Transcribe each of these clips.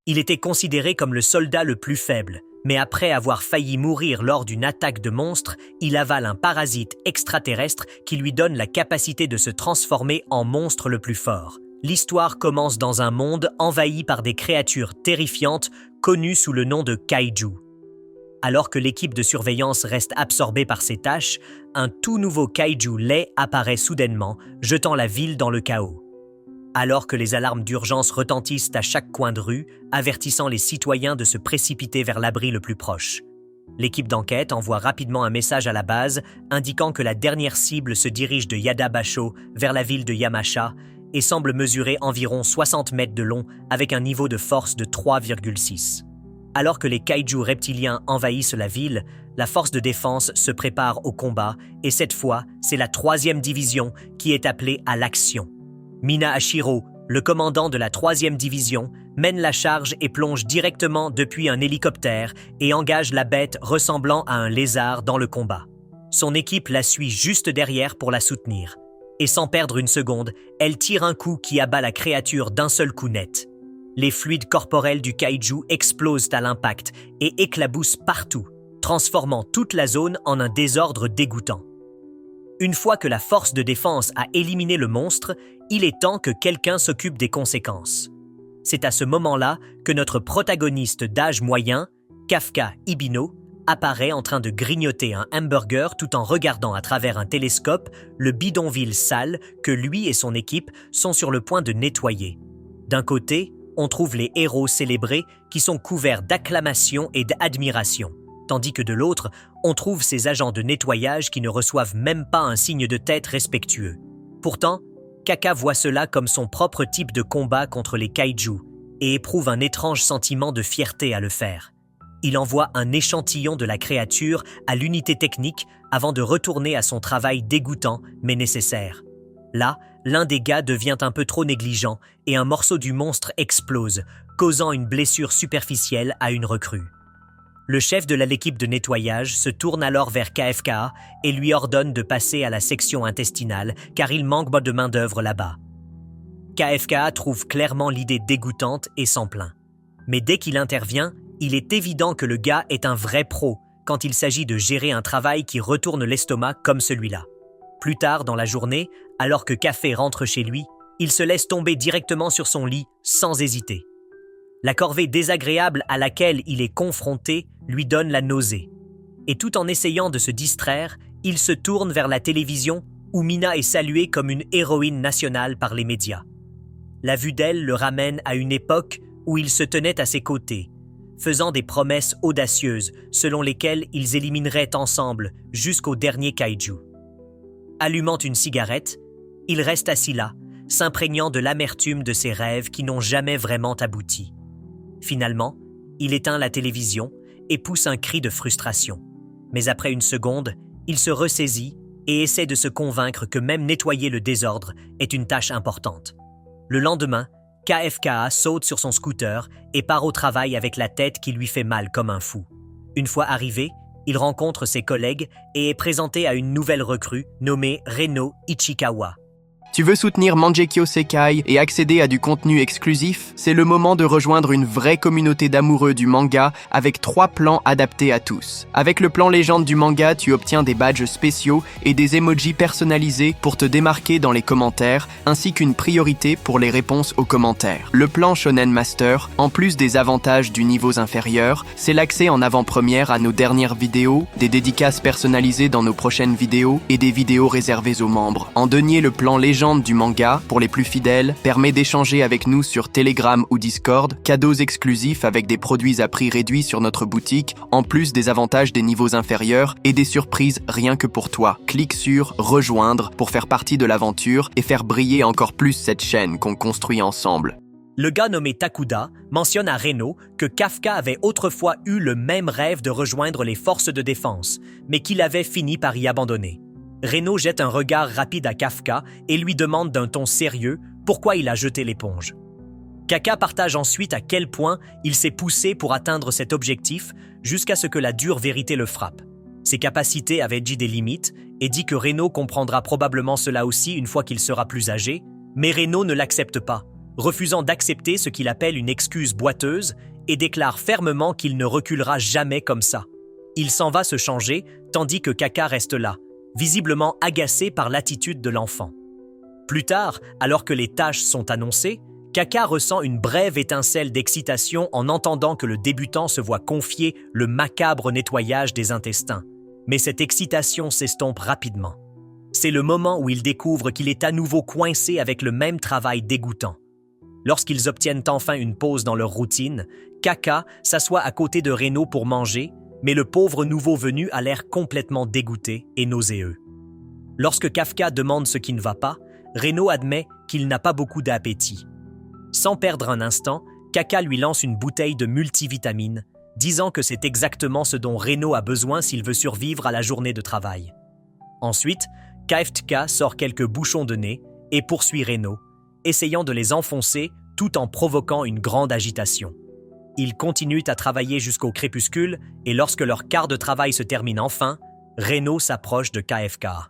Il était considéré comme le soldat le plus faible, mais après avoir failli mourir lors d'une attaque de monstre, il avale un parasite extraterrestre qui lui donne la capacité de se transformer en monstre le plus fort. L'histoire commence dans un monde envahi par des créatures terrifiantes connues sous le nom de kaiju. Alors que l'équipe de surveillance reste absorbée par ses tâches, un tout nouveau kaiju laid apparaît soudainement, jetant la ville dans le chaos. Alors que les alarmes d'urgence retentissent à chaque coin de rue, avertissant les citoyens de se précipiter vers l'abri le plus proche. L'équipe d'enquête envoie rapidement un message à la base indiquant que la dernière cible se dirige de Yada-Basho vers la ville de Yamasha et semble mesurer environ 60 mètres de long avec un niveau de force de 3,6. Alors que les kaiju reptiliens envahissent la ville, la force de défense se prépare au combat et cette fois, c'est la 3e division qui est appelée à l'action. Mina Hashiro, le commandant de la 3e division, mène la charge et plonge directement depuis un hélicoptère et engage la bête ressemblant à un lézard dans le combat. Son équipe la suit juste derrière pour la soutenir. Et sans perdre une seconde, elle tire un coup qui abat la créature d'un seul coup net. Les fluides corporels du kaiju explosent à l'impact et éclaboussent partout, transformant toute la zone en un désordre dégoûtant. Une fois que la force de défense a éliminé le monstre, il est temps que quelqu'un s'occupe des conséquences. C'est à ce moment-là que notre protagoniste d'âge moyen, Kafka Ibino, apparaît en train de grignoter un hamburger tout en regardant à travers un télescope le bidonville sale que lui et son équipe sont sur le point de nettoyer. D'un côté, on trouve les héros célébrés qui sont couverts d'acclamations et d'admiration, tandis que de l'autre, on trouve ces agents de nettoyage qui ne reçoivent même pas un signe de tête respectueux. Pourtant, Kaka voit cela comme son propre type de combat contre les kaiju et éprouve un étrange sentiment de fierté à le faire. Il envoie un échantillon de la créature à l'unité technique avant de retourner à son travail dégoûtant mais nécessaire. Là, l'un des gars devient un peu trop négligent et un morceau du monstre explose, causant une blessure superficielle à une recrue. Le chef de l'équipe de nettoyage se tourne alors vers KFKA et lui ordonne de passer à la section intestinale car il manque de main-d'œuvre là-bas. KFKA trouve clairement l'idée dégoûtante et s'en plaint. Mais dès qu'il intervient, il est évident que le gars est un vrai pro quand il s'agit de gérer un travail qui retourne l'estomac comme celui-là. Plus tard dans la journée, alors que Café rentre chez lui, il se laisse tomber directement sur son lit sans hésiter. La corvée désagréable à laquelle il est confronté lui donne la nausée. Et tout en essayant de se distraire, il se tourne vers la télévision où Mina est saluée comme une héroïne nationale par les médias. La vue d'elle le ramène à une époque où il se tenait à ses côtés, faisant des promesses audacieuses selon lesquelles ils élimineraient ensemble jusqu'au dernier kaiju. Allumant une cigarette, il reste assis là, s'imprégnant de l'amertume de ses rêves qui n'ont jamais vraiment abouti. Finalement, il éteint la télévision et pousse un cri de frustration. Mais après une seconde, il se ressaisit et essaie de se convaincre que même nettoyer le désordre est une tâche importante. Le lendemain, KFKA saute sur son scooter et part au travail avec la tête qui lui fait mal comme un fou. Une fois arrivé, il rencontre ses collègues et est présenté à une nouvelle recrue nommée Reno Ichikawa. Tu veux soutenir Mangekyo Sekai et accéder à du contenu exclusif? C'est le moment de rejoindre une vraie communauté d'amoureux du manga avec 3 plans adaptés à tous. Avec le plan légende du manga, tu obtiens des badges spéciaux et des emojis personnalisés pour te démarquer dans les commentaires, ainsi qu'une priorité pour les réponses aux commentaires. Le plan Shonen Master, en plus des avantages du niveau inférieur, c'est l'accès en avant-première à nos dernières vidéos, des dédicaces personnalisées dans nos prochaines vidéos et des vidéos réservées aux membres. En denier, le plan légende du manga, pour les plus fidèles, permet d'échanger avec nous sur Telegram ou Discord, cadeaux exclusifs avec des produits à prix réduit sur notre boutique, en plus des avantages des niveaux inférieurs et des surprises rien que pour toi. Clique sur « Rejoindre » pour faire partie de l'aventure et faire briller encore plus cette chaîne qu'on construit ensemble. Le gars nommé Takuda mentionne à Reno que Kafka avait autrefois eu le même rêve de rejoindre les forces de défense, mais qu'il avait fini par y abandonner. Reno jette un regard rapide à Kafka et lui demande d'un ton sérieux pourquoi il a jeté l'éponge. Kaka partage ensuite à quel point il s'est poussé pour atteindre cet objectif jusqu'à ce que la dure vérité le frappe. Ses capacités avaient dit des limites et dit que Reno comprendra probablement cela aussi une fois qu'il sera plus âgé, mais Reno ne l'accepte pas, refusant d'accepter ce qu'il appelle une excuse boiteuse et déclare fermement qu'il ne reculera jamais comme ça. Il s'en va se changer, tandis que Kaka reste là, visiblement agacé par l'attitude de l'enfant. Plus tard, alors que les tâches sont annoncées, Kaka ressent une brève étincelle d'excitation en entendant que le débutant se voit confier le macabre nettoyage des intestins. Mais cette excitation s'estompe rapidement. C'est le moment où il découvre qu'il est à nouveau coincé avec le même travail dégoûtant. Lorsqu'ils obtiennent enfin une pause dans leur routine, Kaka s'assoit à côté de Reno pour manger, mais le pauvre nouveau venu a l'air complètement dégoûté et nauséeux. Lorsque Kafka demande ce qui ne va pas, Reno admet qu'il n'a pas beaucoup d'appétit. Sans perdre un instant, Kaka lui lance une bouteille de multivitamines, disant que c'est exactement ce dont Reno a besoin s'il veut survivre à la journée de travail. Ensuite, Kafka sort quelques bouchons de nez et poursuit Reno, essayant de les enfoncer tout en provoquant une grande agitation. Ils continuent à travailler jusqu'au crépuscule et lorsque leur quart de travail se termine enfin, Reno s'approche de Kafka.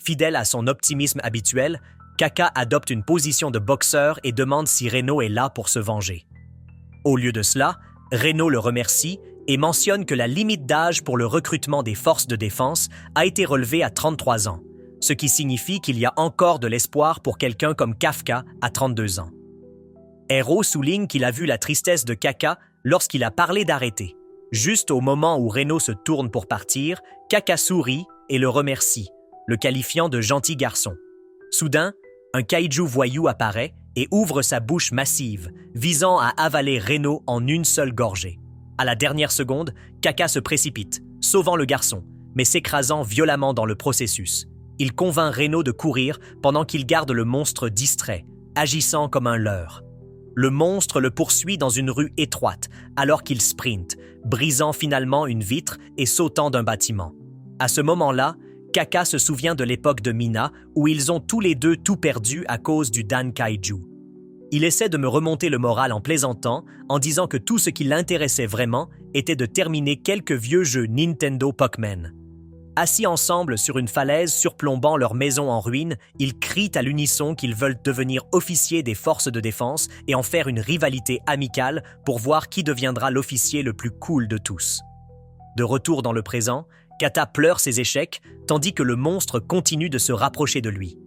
Fidèle à son optimisme habituel, Kaka adopte une position de boxeur et demande si Reno est là pour se venger. Au lieu de cela, Reno le remercie et mentionne que la limite d'âge pour le recrutement des forces de défense a été relevée à 33 ans, ce qui signifie qu'il y a encore de l'espoir pour quelqu'un comme Kafka à 32 ans. Hero souligne qu'il a vu la tristesse de Kaka lorsqu'il a parlé d'arrêter. Juste au moment où Reno se tourne pour partir, Kaka sourit et le remercie, le qualifiant de gentil garçon. Soudain, un kaiju voyou apparaît et ouvre sa bouche massive, visant à avaler Reno en une seule gorgée. À la dernière seconde, Kaka se précipite, sauvant le garçon, mais s'écrasant violemment dans le processus. Il convainc Reno de courir pendant qu'il garde le monstre distrait, agissant comme un leurre. Le monstre le poursuit dans une rue étroite, alors qu'il sprinte, brisant finalement une vitre et sautant d'un bâtiment. À ce moment-là, Kaka se souvient de l'époque de Mina, où ils ont tous les deux tout perdu à cause du Dan Kaiju. Il essaie de me remonter le moral en plaisantant, en disant que tout ce qui l'intéressait vraiment était de terminer quelques vieux jeux Nintendo Pac-Man. Assis ensemble sur une falaise surplombant leur maison en ruine, ils crient à l'unisson qu'ils veulent devenir officiers des forces de défense et en faire une rivalité amicale pour voir qui deviendra l'officier le plus cool de tous. De retour dans le présent, Kata pleure ses échecs, tandis que le monstre continue de se rapprocher de lui.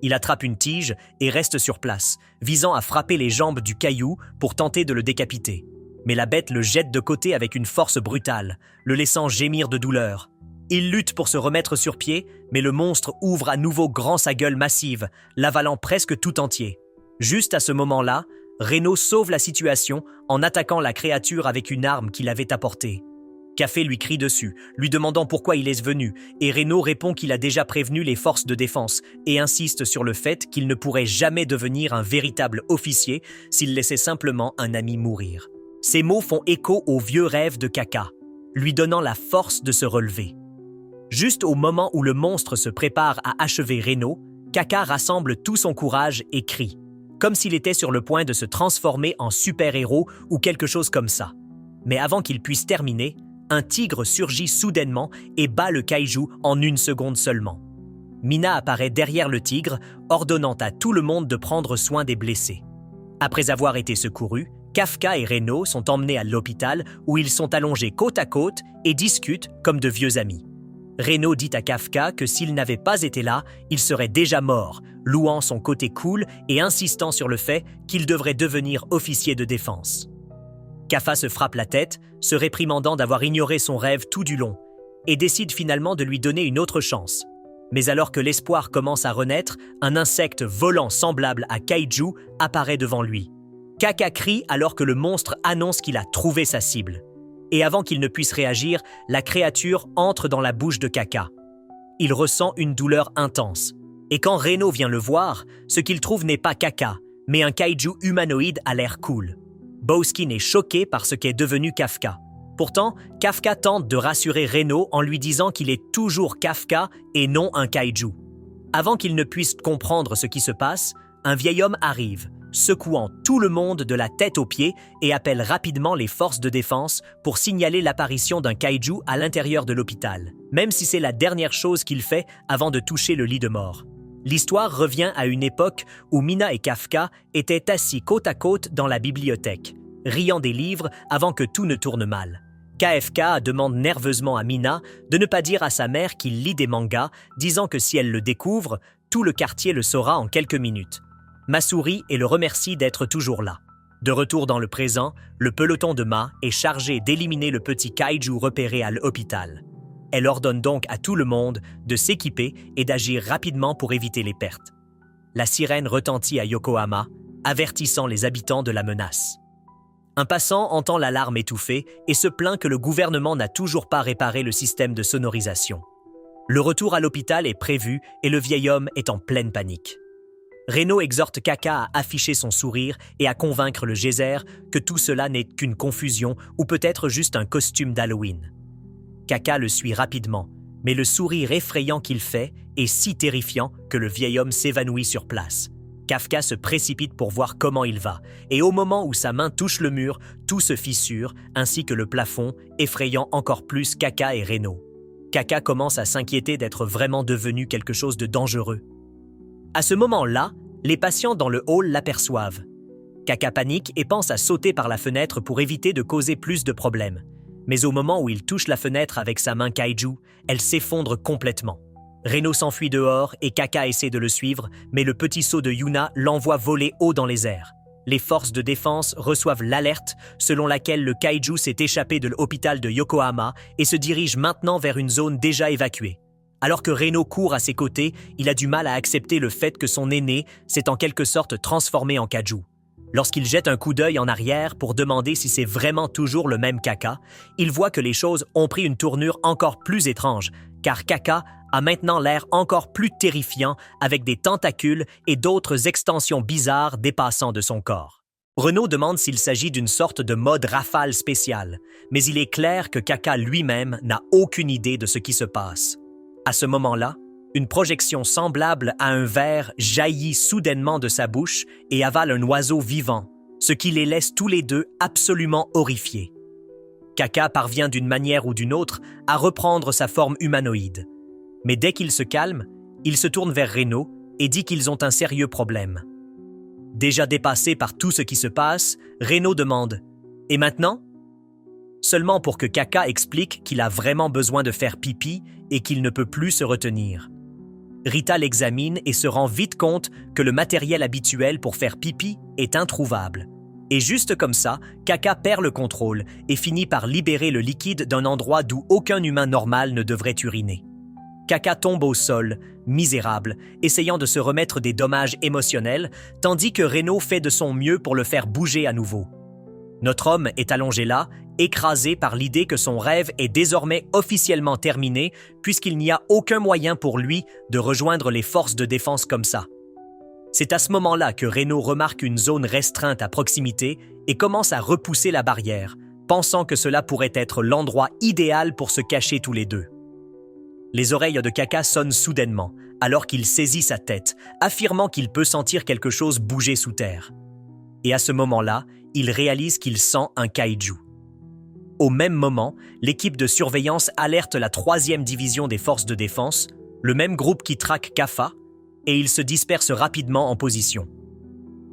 Il attrape une tige et reste sur place, visant à frapper les jambes du caillou pour tenter de le décapiter. Mais la bête le jette de côté avec une force brutale, le laissant gémir de douleur. Il lutte pour se remettre sur pied, mais le monstre ouvre à nouveau grand sa gueule massive, l'avalant presque tout entier. Juste à ce moment-là, Reno sauve la situation en attaquant la créature avec une arme qu'il avait apportée. Café lui crie dessus, lui demandant pourquoi il est venu, et Reno répond qu'il a déjà prévenu les forces de défense et insiste sur le fait qu'il ne pourrait jamais devenir un véritable officier s'il laissait simplement un ami mourir. Ces mots font écho aux vieux rêves de Kaka, lui donnant la force de se relever. Juste au moment où le monstre se prépare à achever Reno, Kaka rassemble tout son courage et crie, comme s'il était sur le point de se transformer en super-héros ou quelque chose comme ça. Mais avant qu'il puisse terminer, un tigre surgit soudainement et bat le kaiju en une seconde seulement. Mina apparaît derrière le tigre, ordonnant à tout le monde de prendre soin des blessés. Après avoir été secourus, Kafka et Reno sont emmenés à l'hôpital où ils sont allongés côte à côte et discutent comme de vieux amis. Reno dit à Kafka que s'il n'avait pas été là, il serait déjà mort, louant son côté cool et insistant sur le fait qu'il devrait devenir officier de défense. Kafka se frappe la tête, se réprimandant d'avoir ignoré son rêve tout du long, et décide finalement de lui donner une autre chance. Mais alors que l'espoir commence à renaître, un insecte volant semblable à Kaiju apparaît devant lui. Kaka crie alors que le monstre annonce qu'il a trouvé sa cible. Et avant qu'il ne puisse réagir, la créature entre dans la bouche de Kaka. Il ressent une douleur intense. Et quand Reno vient le voir, ce qu'il trouve n'est pas Kaka, mais un kaiju humanoïde à l'air cool. Bowskin est choqué par ce qu'est devenu Kafka. Pourtant, Kafka tente de rassurer Reno en lui disant qu'il est toujours Kafka et non un kaiju. Avant qu'il ne puisse comprendre ce qui se passe, un vieil homme arrive, secouant tout le monde de la tête aux pieds et appelle rapidement les forces de défense pour signaler l'apparition d'un kaiju à l'intérieur de l'hôpital, même si c'est la dernière chose qu'il fait avant de toucher le lit de mort. L'histoire revient à une époque où Mina et Kafka étaient assis côte à côte dans la bibliothèque, riant des livres avant que tout ne tourne mal. KFK demande nerveusement à Mina de ne pas dire à sa mère qu'il lit des mangas, disant que si elle le découvre, tout le quartier le saura en quelques minutes. Ma sourit et le remercie d'être toujours là. De retour dans le présent, le peloton de Ma est chargé d'éliminer le petit kaiju repéré à l'hôpital. Elle ordonne donc à tout le monde de s'équiper et d'agir rapidement pour éviter les pertes. La sirène retentit à Yokohama, avertissant les habitants de la menace. Un passant entend l'alarme étouffée et se plaint que le gouvernement n'a toujours pas réparé le système de sonorisation. Le retour à l'hôpital est prévu et le vieil homme est en pleine panique. Reno exhorte Kaka à afficher son sourire et à convaincre le geyser que tout cela n'est qu'une confusion ou peut-être juste un costume d'Halloween. Kaka le suit rapidement, mais le sourire effrayant qu'il fait est si terrifiant que le vieil homme s'évanouit sur place. Kafka se précipite pour voir comment il va, et au moment où sa main touche le mur, tout se fissure, ainsi que le plafond, effrayant encore plus Kaka et Reno. Kaka commence à s'inquiéter d'être vraiment devenu quelque chose de dangereux. À ce moment-là, les patients dans le hall l'aperçoivent. Kaka panique et pense à sauter par la fenêtre pour éviter de causer plus de problèmes. Mais au moment où il touche la fenêtre avec sa main kaiju, elle s'effondre complètement. Reno s'enfuit dehors et Kaka essaie de le suivre, mais le petit saut de Yuna l'envoie voler haut dans les airs. Les forces de défense reçoivent l'alerte selon laquelle le kaiju s'est échappé de l'hôpital de Yokohama et se dirige maintenant vers une zone déjà évacuée. Alors que Reno court à ses côtés, il a du mal à accepter le fait que son aîné s'est en quelque sorte transformé en kaiju. Lorsqu'il jette un coup d'œil en arrière pour demander si c'est vraiment toujours le même Kaka, il voit que les choses ont pris une tournure encore plus étrange, car Kaka a maintenant l'air encore plus terrifiant avec des tentacules et d'autres extensions bizarres dépassant de son corps. Reno demande s'il s'agit d'une sorte de mode rafale spécial, mais il est clair que Kaka lui-même n'a aucune idée de ce qui se passe. À ce moment-là, une projection semblable à un verre jaillit soudainement de sa bouche et avale un oiseau vivant, ce qui les laisse tous les deux absolument horrifiés. Kaka parvient d'une manière ou d'une autre à reprendre sa forme humanoïde. Mais dès qu'il se calme, il se tourne vers Reno et dit qu'ils ont un sérieux problème. Déjà dépassé par tout ce qui se passe, Reno demande « Et maintenant ?» Seulement pour que Kaka explique qu'il a vraiment besoin de faire pipi et qu'il ne peut plus se retenir. Rita l'examine et se rend vite compte que le matériel habituel pour faire pipi est introuvable. Et juste comme ça, Kaka perd le contrôle et finit par libérer le liquide d'un endroit d'où aucun humain normal ne devrait uriner. Kaka tombe au sol, misérable, essayant de se remettre des dommages émotionnels, tandis que Reno fait de son mieux pour le faire bouger à nouveau. Notre homme est allongé là, écrasé par l'idée que son rêve est désormais officiellement terminé puisqu'il n'y a aucun moyen pour lui de rejoindre les forces de défense comme ça. C'est à ce moment-là que Reno remarque une zone restreinte à proximité et commence à repousser la barrière, pensant que cela pourrait être l'endroit idéal pour se cacher tous les deux. Les oreilles de Kaka sonnent soudainement, alors qu'il saisit sa tête, affirmant qu'il peut sentir quelque chose bouger sous terre. Et à ce moment-là, il réalise qu'il sent un kaiju. Au même moment, l'équipe de surveillance alerte la 3e division des forces de défense, le même groupe qui traque Kafa, et ils se dispersent rapidement en position.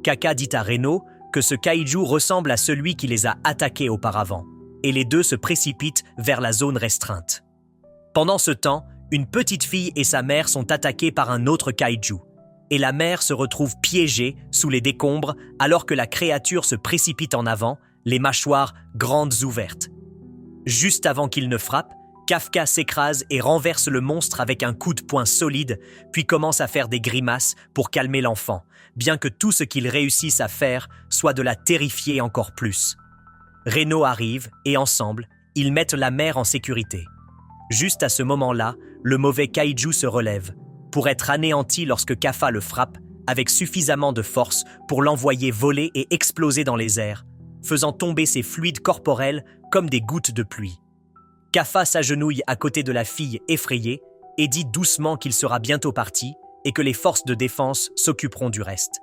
Kaka dit à Reno que ce kaiju ressemble à celui qui les a attaqués auparavant, et les deux se précipitent vers la zone restreinte. Pendant ce temps, une petite fille et sa mère sont attaquées par un autre kaiju, et la mère se retrouve piégée sous les décombres alors que la créature se précipite en avant, les mâchoires grandes ouvertes. Juste avant qu'il ne frappe, Kafka s'écrase et renverse le monstre avec un coup de poing solide, puis commence à faire des grimaces pour calmer l'enfant, bien que tout ce qu'ils réussissent à faire soit de la terrifier encore plus. Reno arrive et ensemble, ils mettent la mère en sécurité. Juste à ce moment-là, le mauvais kaiju se relève, pour être anéanti lorsque Kafa le frappe avec suffisamment de force pour l'envoyer voler et exploser dans les airs, faisant tomber ses fluides corporels comme des gouttes de pluie. Kafa s'agenouille à côté de la fille effrayée et dit doucement qu'il sera bientôt parti et que les forces de défense s'occuperont du reste.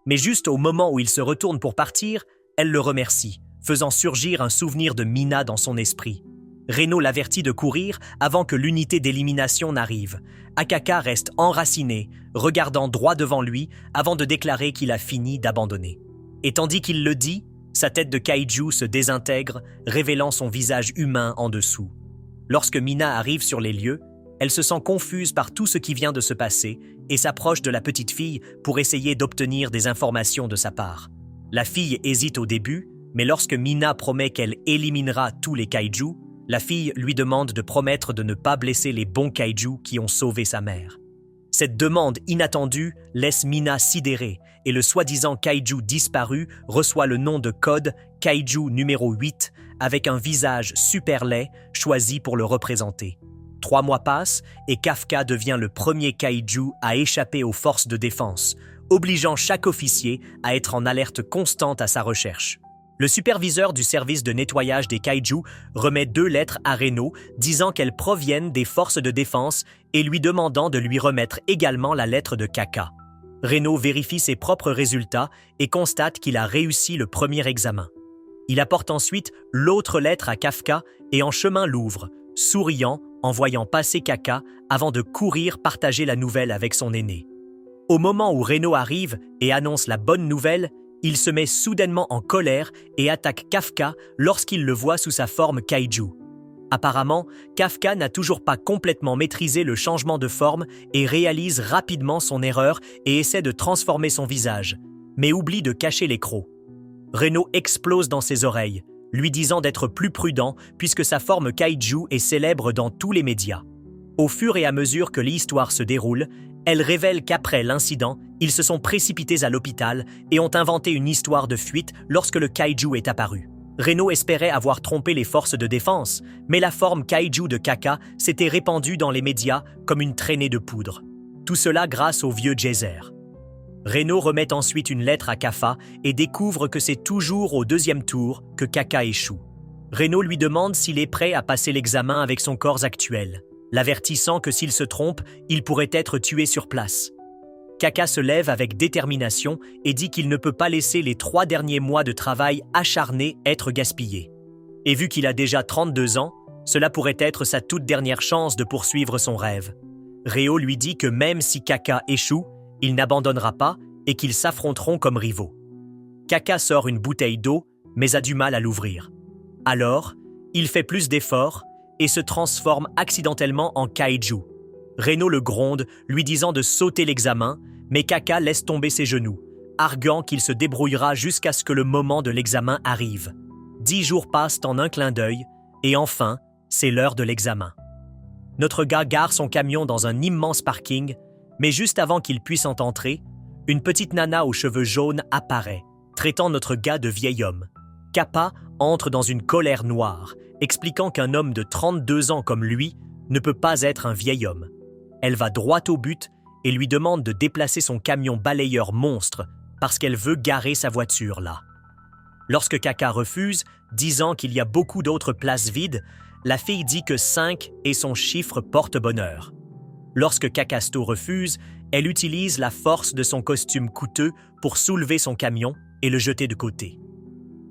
Mais juste au moment où il se retourne pour partir, elle le remercie, faisant surgir un souvenir de Mina dans son esprit. Reno l'avertit de courir avant que l'unité d'élimination n'arrive. Akaka reste enraciné, regardant droit devant lui avant de déclarer qu'il a fini d'abandonner. Et tandis qu'il le dit, sa tête de kaiju se désintègre, révélant son visage humain en dessous. Lorsque Mina arrive sur les lieux, elle se sent confuse par tout ce qui vient de se passer et s'approche de la petite fille pour essayer d'obtenir des informations de sa part. La fille hésite au début, mais lorsque Mina promet qu'elle éliminera tous les kaiju, la fille lui demande de promettre de ne pas blesser les bons kaiju qui ont sauvé sa mère. Cette demande inattendue laisse Mina sidérée et le soi-disant kaiju disparu reçoit le nom de code kaiju numéro 8 avec un visage super laid choisi pour le représenter. 3 mois passent et Kafka devient le premier kaiju à échapper aux forces de défense, obligeant chaque officier à être en alerte constante à sa recherche. Le superviseur du service de nettoyage des kaiju remet 2 lettres à Reno disant qu'elles proviennent des forces de défense et lui demandant de lui remettre également la lettre de Kaka. Reno vérifie ses propres résultats et constate qu'il a réussi le premier examen. Il apporte ensuite l'autre lettre à Kafka et en chemin l'ouvre, souriant en voyant passer Kaka avant de courir partager la nouvelle avec son aîné. Au moment où Reno arrive et annonce la bonne nouvelle, il se met soudainement en colère et attaque Kafka lorsqu'il le voit sous sa forme kaiju. Apparemment, Kafka n'a toujours pas complètement maîtrisé le changement de forme et réalise rapidement son erreur et essaie de transformer son visage, mais oublie de cacher les crocs. Reno explose dans ses oreilles, lui disant d'être plus prudent puisque sa forme kaiju est célèbre dans tous les médias. Au fur et à mesure que l'histoire se déroule, elle révèle qu'après l'incident, ils se sont précipités à l'hôpital et ont inventé une histoire de fuite lorsque le kaiju est apparu. Reno espérait avoir trompé les forces de défense, mais la forme kaiju de Kaka s'était répandue dans les médias comme une traînée de poudre. Tout cela grâce au vieux Geyser. Reno remet ensuite une lettre à Kafa et découvre que c'est toujours au 2e tour que Kaka échoue. Reno lui demande s'il est prêt à passer l'examen avec son corps actuel, l'avertissant que s'il se trompe, il pourrait être tué sur place. Kaka se lève avec détermination et dit qu'il ne peut pas laisser les 3 derniers mois de travail acharné être gaspillés. Et vu qu'il a déjà 32 ans, cela pourrait être sa toute dernière chance de poursuivre son rêve. Reo lui dit que même si Kaka échoue, il n'abandonnera pas et qu'ils s'affronteront comme rivaux. Kaka sort une bouteille d'eau, mais a du mal à l'ouvrir. Alors, il fait plus d'efforts et se transforme accidentellement en kaiju. Reno le gronde, lui disant de sauter l'examen, mais Kaka laisse tomber ses genoux, arguant qu'il se débrouillera jusqu'à ce que le moment de l'examen arrive. 10 jours passent en un clin d'œil, et enfin, c'est l'heure de l'examen. Notre gars gare son camion dans un immense parking, mais juste avant qu'il puisse en entrer, une petite nana aux cheveux jaunes apparaît, traitant notre gars de vieil homme. Kappa entre dans une colère noire, expliquant qu'un homme de 32 ans comme lui ne peut pas être un vieil homme. Elle va droit au but et lui demande de déplacer son camion balayeur monstre parce qu'elle veut garer sa voiture là. Lorsque Kaka refuse, disant qu'il y a beaucoup d'autres places vides, la fille dit que 5 est son chiffre porte-bonheur. Lorsque Kakasto refuse, elle utilise la force de son costume coûteux pour soulever son camion et le jeter de côté.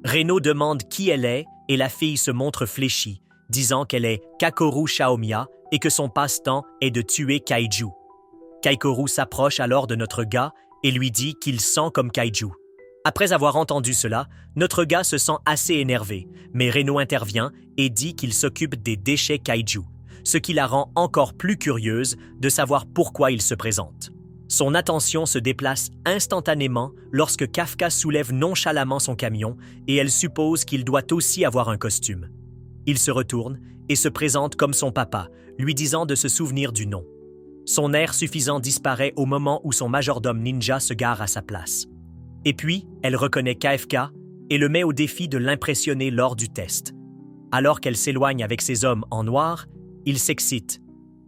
Reno demande qui elle est et la fille se montre fléchie, disant qu'elle est Kakoru Shaomiya et que son passe-temps est de tuer kaiju. Kaikoru s'approche alors de notre gars et lui dit qu'il sent comme kaiju. Après avoir entendu cela, notre gars se sent assez énervé, mais Reno intervient et dit qu'il s'occupe des déchets kaiju, ce qui la rend encore plus curieuse de savoir pourquoi il se présente. Son attention se déplace instantanément lorsque Kafka soulève nonchalamment son camion et elle suppose qu'il doit aussi avoir un costume. Il se retourne et se présente comme son papa, lui disant de se souvenir du nom. Son air suffisant disparaît au moment où son majordome ninja se gare à sa place. Et puis, elle reconnaît KFK et le met au défi de l'impressionner lors du test. Alors qu'elle s'éloigne avec ses hommes en noir, il s'excite.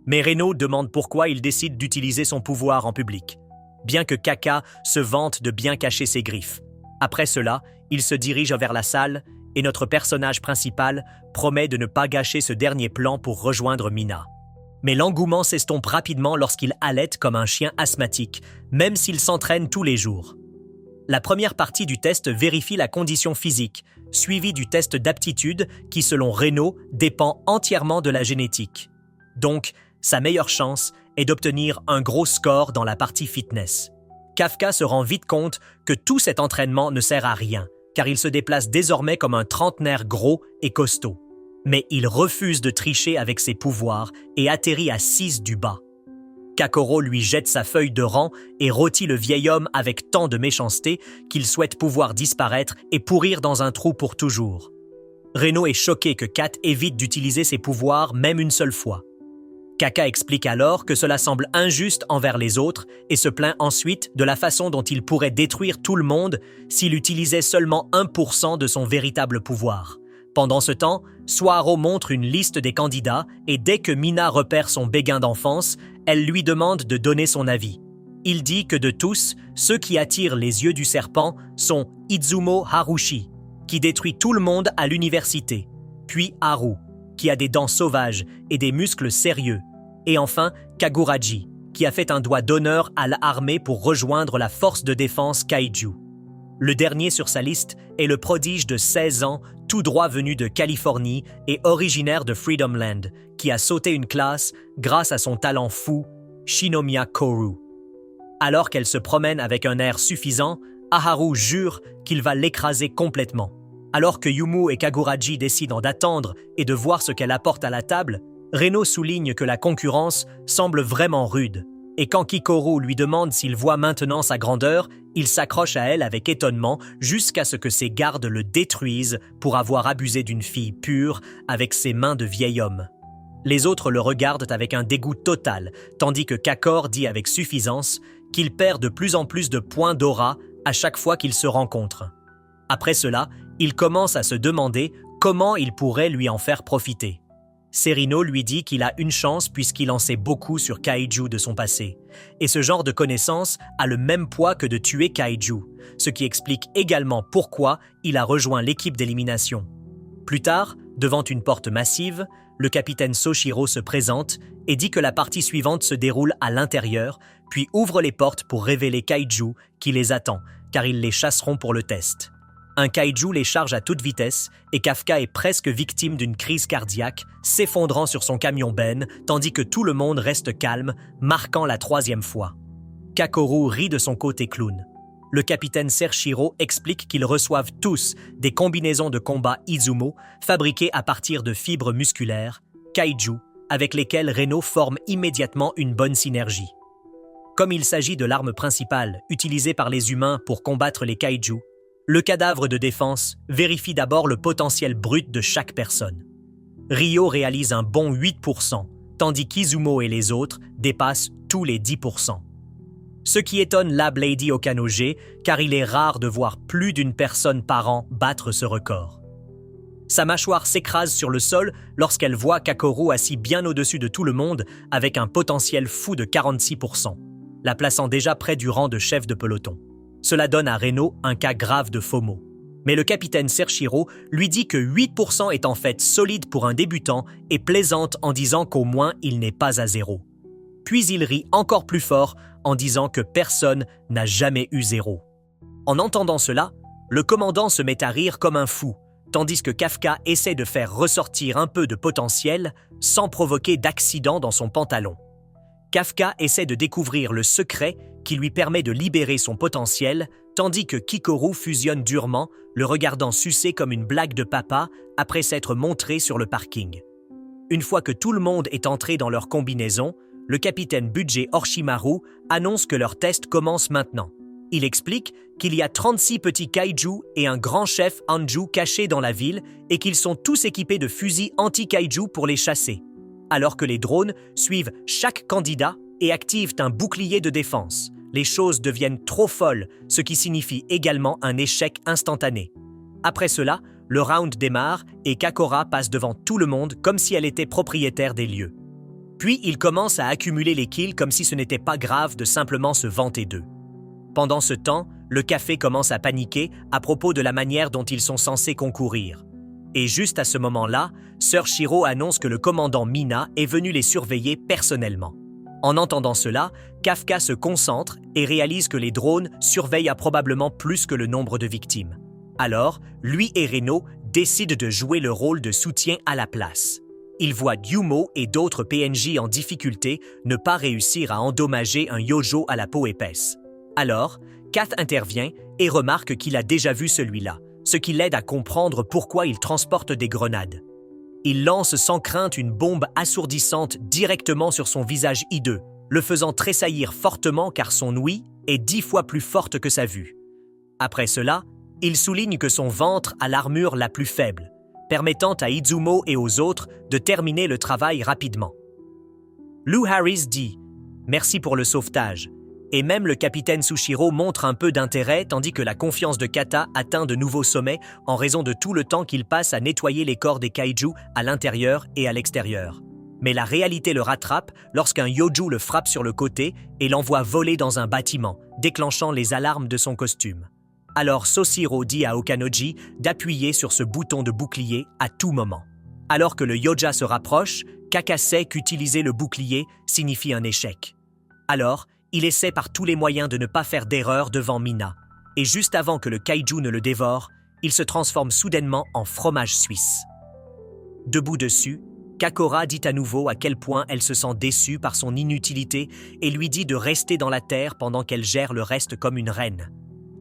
Mais Reno demande pourquoi il décide d'utiliser son pouvoir en public, bien que Kaka se vante de bien cacher ses griffes. Après cela, il se dirige vers la salle et notre personnage principal promet de ne pas gâcher ce dernier plan pour rejoindre Mina. Mais l'engouement s'estompe rapidement lorsqu'il halète comme un chien asthmatique, même s'il s'entraîne tous les jours. La première partie du test vérifie la condition physique, suivie du test d'aptitude qui, selon Reno, dépend entièrement de la génétique. Donc, sa meilleure chance et d'obtenir un gros score dans la partie fitness. Kafka se rend vite compte que tout cet entraînement ne sert à rien, car il se déplace désormais comme un trentenaire gros et costaud. Mais il refuse de tricher avec ses pouvoirs et atterrit à 6 du bas. Kakoro lui jette sa feuille de rang et rôtit le vieil homme avec tant de méchanceté qu'il souhaite pouvoir disparaître et pourrir dans un trou pour toujours. Reno est choqué que Kat évite d'utiliser ses pouvoirs même une seule fois. Kaka explique alors que cela semble injuste envers les autres et se plaint ensuite de la façon dont il pourrait détruire tout le monde s'il utilisait seulement 1% de son véritable pouvoir. Pendant ce temps, Soaro montre une liste des candidats et dès que Mina repère son béguin d'enfance, elle lui demande de donner son avis. Il dit que de tous, ceux qui attirent les yeux du serpent sont Izumo Harushi, qui détruit tout le monde à l'université, puis Haru, qui a des dents sauvages et des muscles sérieux, et enfin Kaguraji, qui a fait un doigt d'honneur à l'armée pour rejoindre la force de défense Kaiju. Le dernier sur sa liste est le prodige de 16 ans, tout droit venu de Californie et originaire de Freedom Land, qui a sauté une classe grâce à son talent fou, Shinomiya Koru. Alors qu'elle se promène avec un air suffisant, Aharu jure qu'il va l'écraser complètement. Alors que Yumu et Kaguraji décident d'attendre et de voir ce qu'elle apporte à la table, Reno souligne que la concurrence semble vraiment rude. Et quand Kikoru lui demande s'il voit maintenant sa grandeur, il s'accroche à elle avec étonnement jusqu'à ce que ses gardes le détruisent pour avoir abusé d'une fille pure avec ses mains de vieil homme. Les autres le regardent avec un dégoût total, tandis que Kakor dit avec suffisance qu'il perd de plus en plus de points d'aura à chaque fois qu'ils se rencontrent. Après cela, il commence à se demander comment il pourrait lui en faire profiter. Serino lui dit qu'il a une chance puisqu'il en sait beaucoup sur Kaiju de son passé. Et ce genre de connaissance a le même poids que de tuer Kaiju, ce qui explique également pourquoi il a rejoint l'équipe d'élimination. Plus tard, devant une porte massive, le capitaine Soshiro se présente et dit que la partie suivante se déroule à l'intérieur, puis ouvre les portes pour révéler Kaiju qui les attend, car ils les chasseront pour le test. Un kaiju les charge à toute vitesse et Kafka est presque victime d'une crise cardiaque, s'effondrant sur son camion Ben, tandis que tout le monde reste calme, marquant la 3e fois. Kakoru rit de son côté clown. Le capitaine Sershiro explique qu'ils reçoivent tous des combinaisons de combat Izumo fabriquées à partir de fibres musculaires, kaiju, avec lesquelles Reno forme immédiatement une bonne synergie. Comme il s'agit de l'arme principale utilisée par les humains pour combattre les kaiju, le cadavre de défense vérifie d'abord le potentiel brut de chaque personne. Ryo réalise un bon 8%, tandis qu'Izumo et les autres dépassent tous les 10%. Ce qui étonne Lab Lady Okanoge, car il est rare de voir plus d'une personne par an battre ce record. Sa mâchoire s'écrase sur le sol lorsqu'elle voit Kakoru assis bien au-dessus de tout le monde avec un potentiel fou de 46%, la plaçant déjà près du rang de chef de peloton. Cela donne à Reno un cas grave de FOMO. Mais le capitaine Sershiro lui dit que 8% est en fait solide pour un débutant et plaisante en disant qu'au moins il n'est pas à 0. Puis il rit encore plus fort en disant que personne n'a jamais eu 0. En entendant cela, le commandant se met à rire comme un fou, tandis que Kafka essaie de faire ressortir un peu de potentiel sans provoquer d'accident dans son pantalon. Kafka essaie de découvrir le secret qui lui permet de libérer son potentiel, tandis que Kikoru fusionne durement, le regardant sucer comme une blague de papa après s'être montré sur le parking. Une fois que tout le monde est entré dans leur combinaison, le capitaine Budget Orshimaru annonce que leur test commence maintenant. Il explique qu'il y a 36 petits kaiju et un grand chef Anju cachés dans la ville et qu'ils sont tous équipés de fusils anti-kaiju pour les chasser, alors que les drones suivent chaque candidat et activent un bouclier de défense. Les choses deviennent trop folles, ce qui signifie également un échec instantané. Après cela, le round démarre et Kakora passe devant tout le monde comme si elle était propriétaire des lieux. Puis il commence à accumuler les kills comme si ce n'était pas grave de simplement se vanter d'eux. Pendant ce temps, le café commence à paniquer à propos de la manière dont ils sont censés concourir. Et juste à ce moment-là, Sir Shiro annonce que le commandant Mina est venu les surveiller personnellement. En entendant cela, Kafka se concentre et réalise que les drones surveillent probablement plus que le nombre de victimes. Alors, lui et Reno décident de jouer le rôle de soutien à la place. Il voit Gyumo et d'autres PNJ en difficulté ne pas réussir à endommager un Yojo à la peau épaisse. Alors, Kath intervient et remarque qu'il a déjà vu celui-là, ce qui l'aide à comprendre pourquoi il transporte des grenades. Il lance sans crainte une bombe assourdissante directement sur son visage hideux, le faisant tressaillir fortement car son ouïe est 10 fois plus forte que sa vue. Après cela, il souligne que son ventre a l'armure la plus faible, permettant à Izumo et aux autres de terminer le travail rapidement. Lou Harris dit « Merci pour le sauvetage », et même le capitaine Sushiro montre un peu d'intérêt tandis que la confiance de Kata atteint de nouveaux sommets en raison de tout le temps qu'il passe à nettoyer les corps des kaiju à l'intérieur et à l'extérieur. Mais la réalité le rattrape lorsqu'un Yoju le frappe sur le côté et l'envoie voler dans un bâtiment, déclenchant les alarmes de son costume. Alors Soshiro dit à Okanoji d'appuyer sur ce bouton de bouclier à tout moment. Alors que le Yoja se rapproche, Kaka sait qu'utiliser le bouclier signifie un échec. Alors, il essaie par tous les moyens de ne pas faire d'erreur devant Mina. Et juste avant que le kaiju ne le dévore, il se transforme soudainement en fromage suisse. Debout dessus, Kakora dit à nouveau à quel point elle se sent déçue par son inutilité et lui dit de rester dans la terre pendant qu'elle gère le reste comme une reine.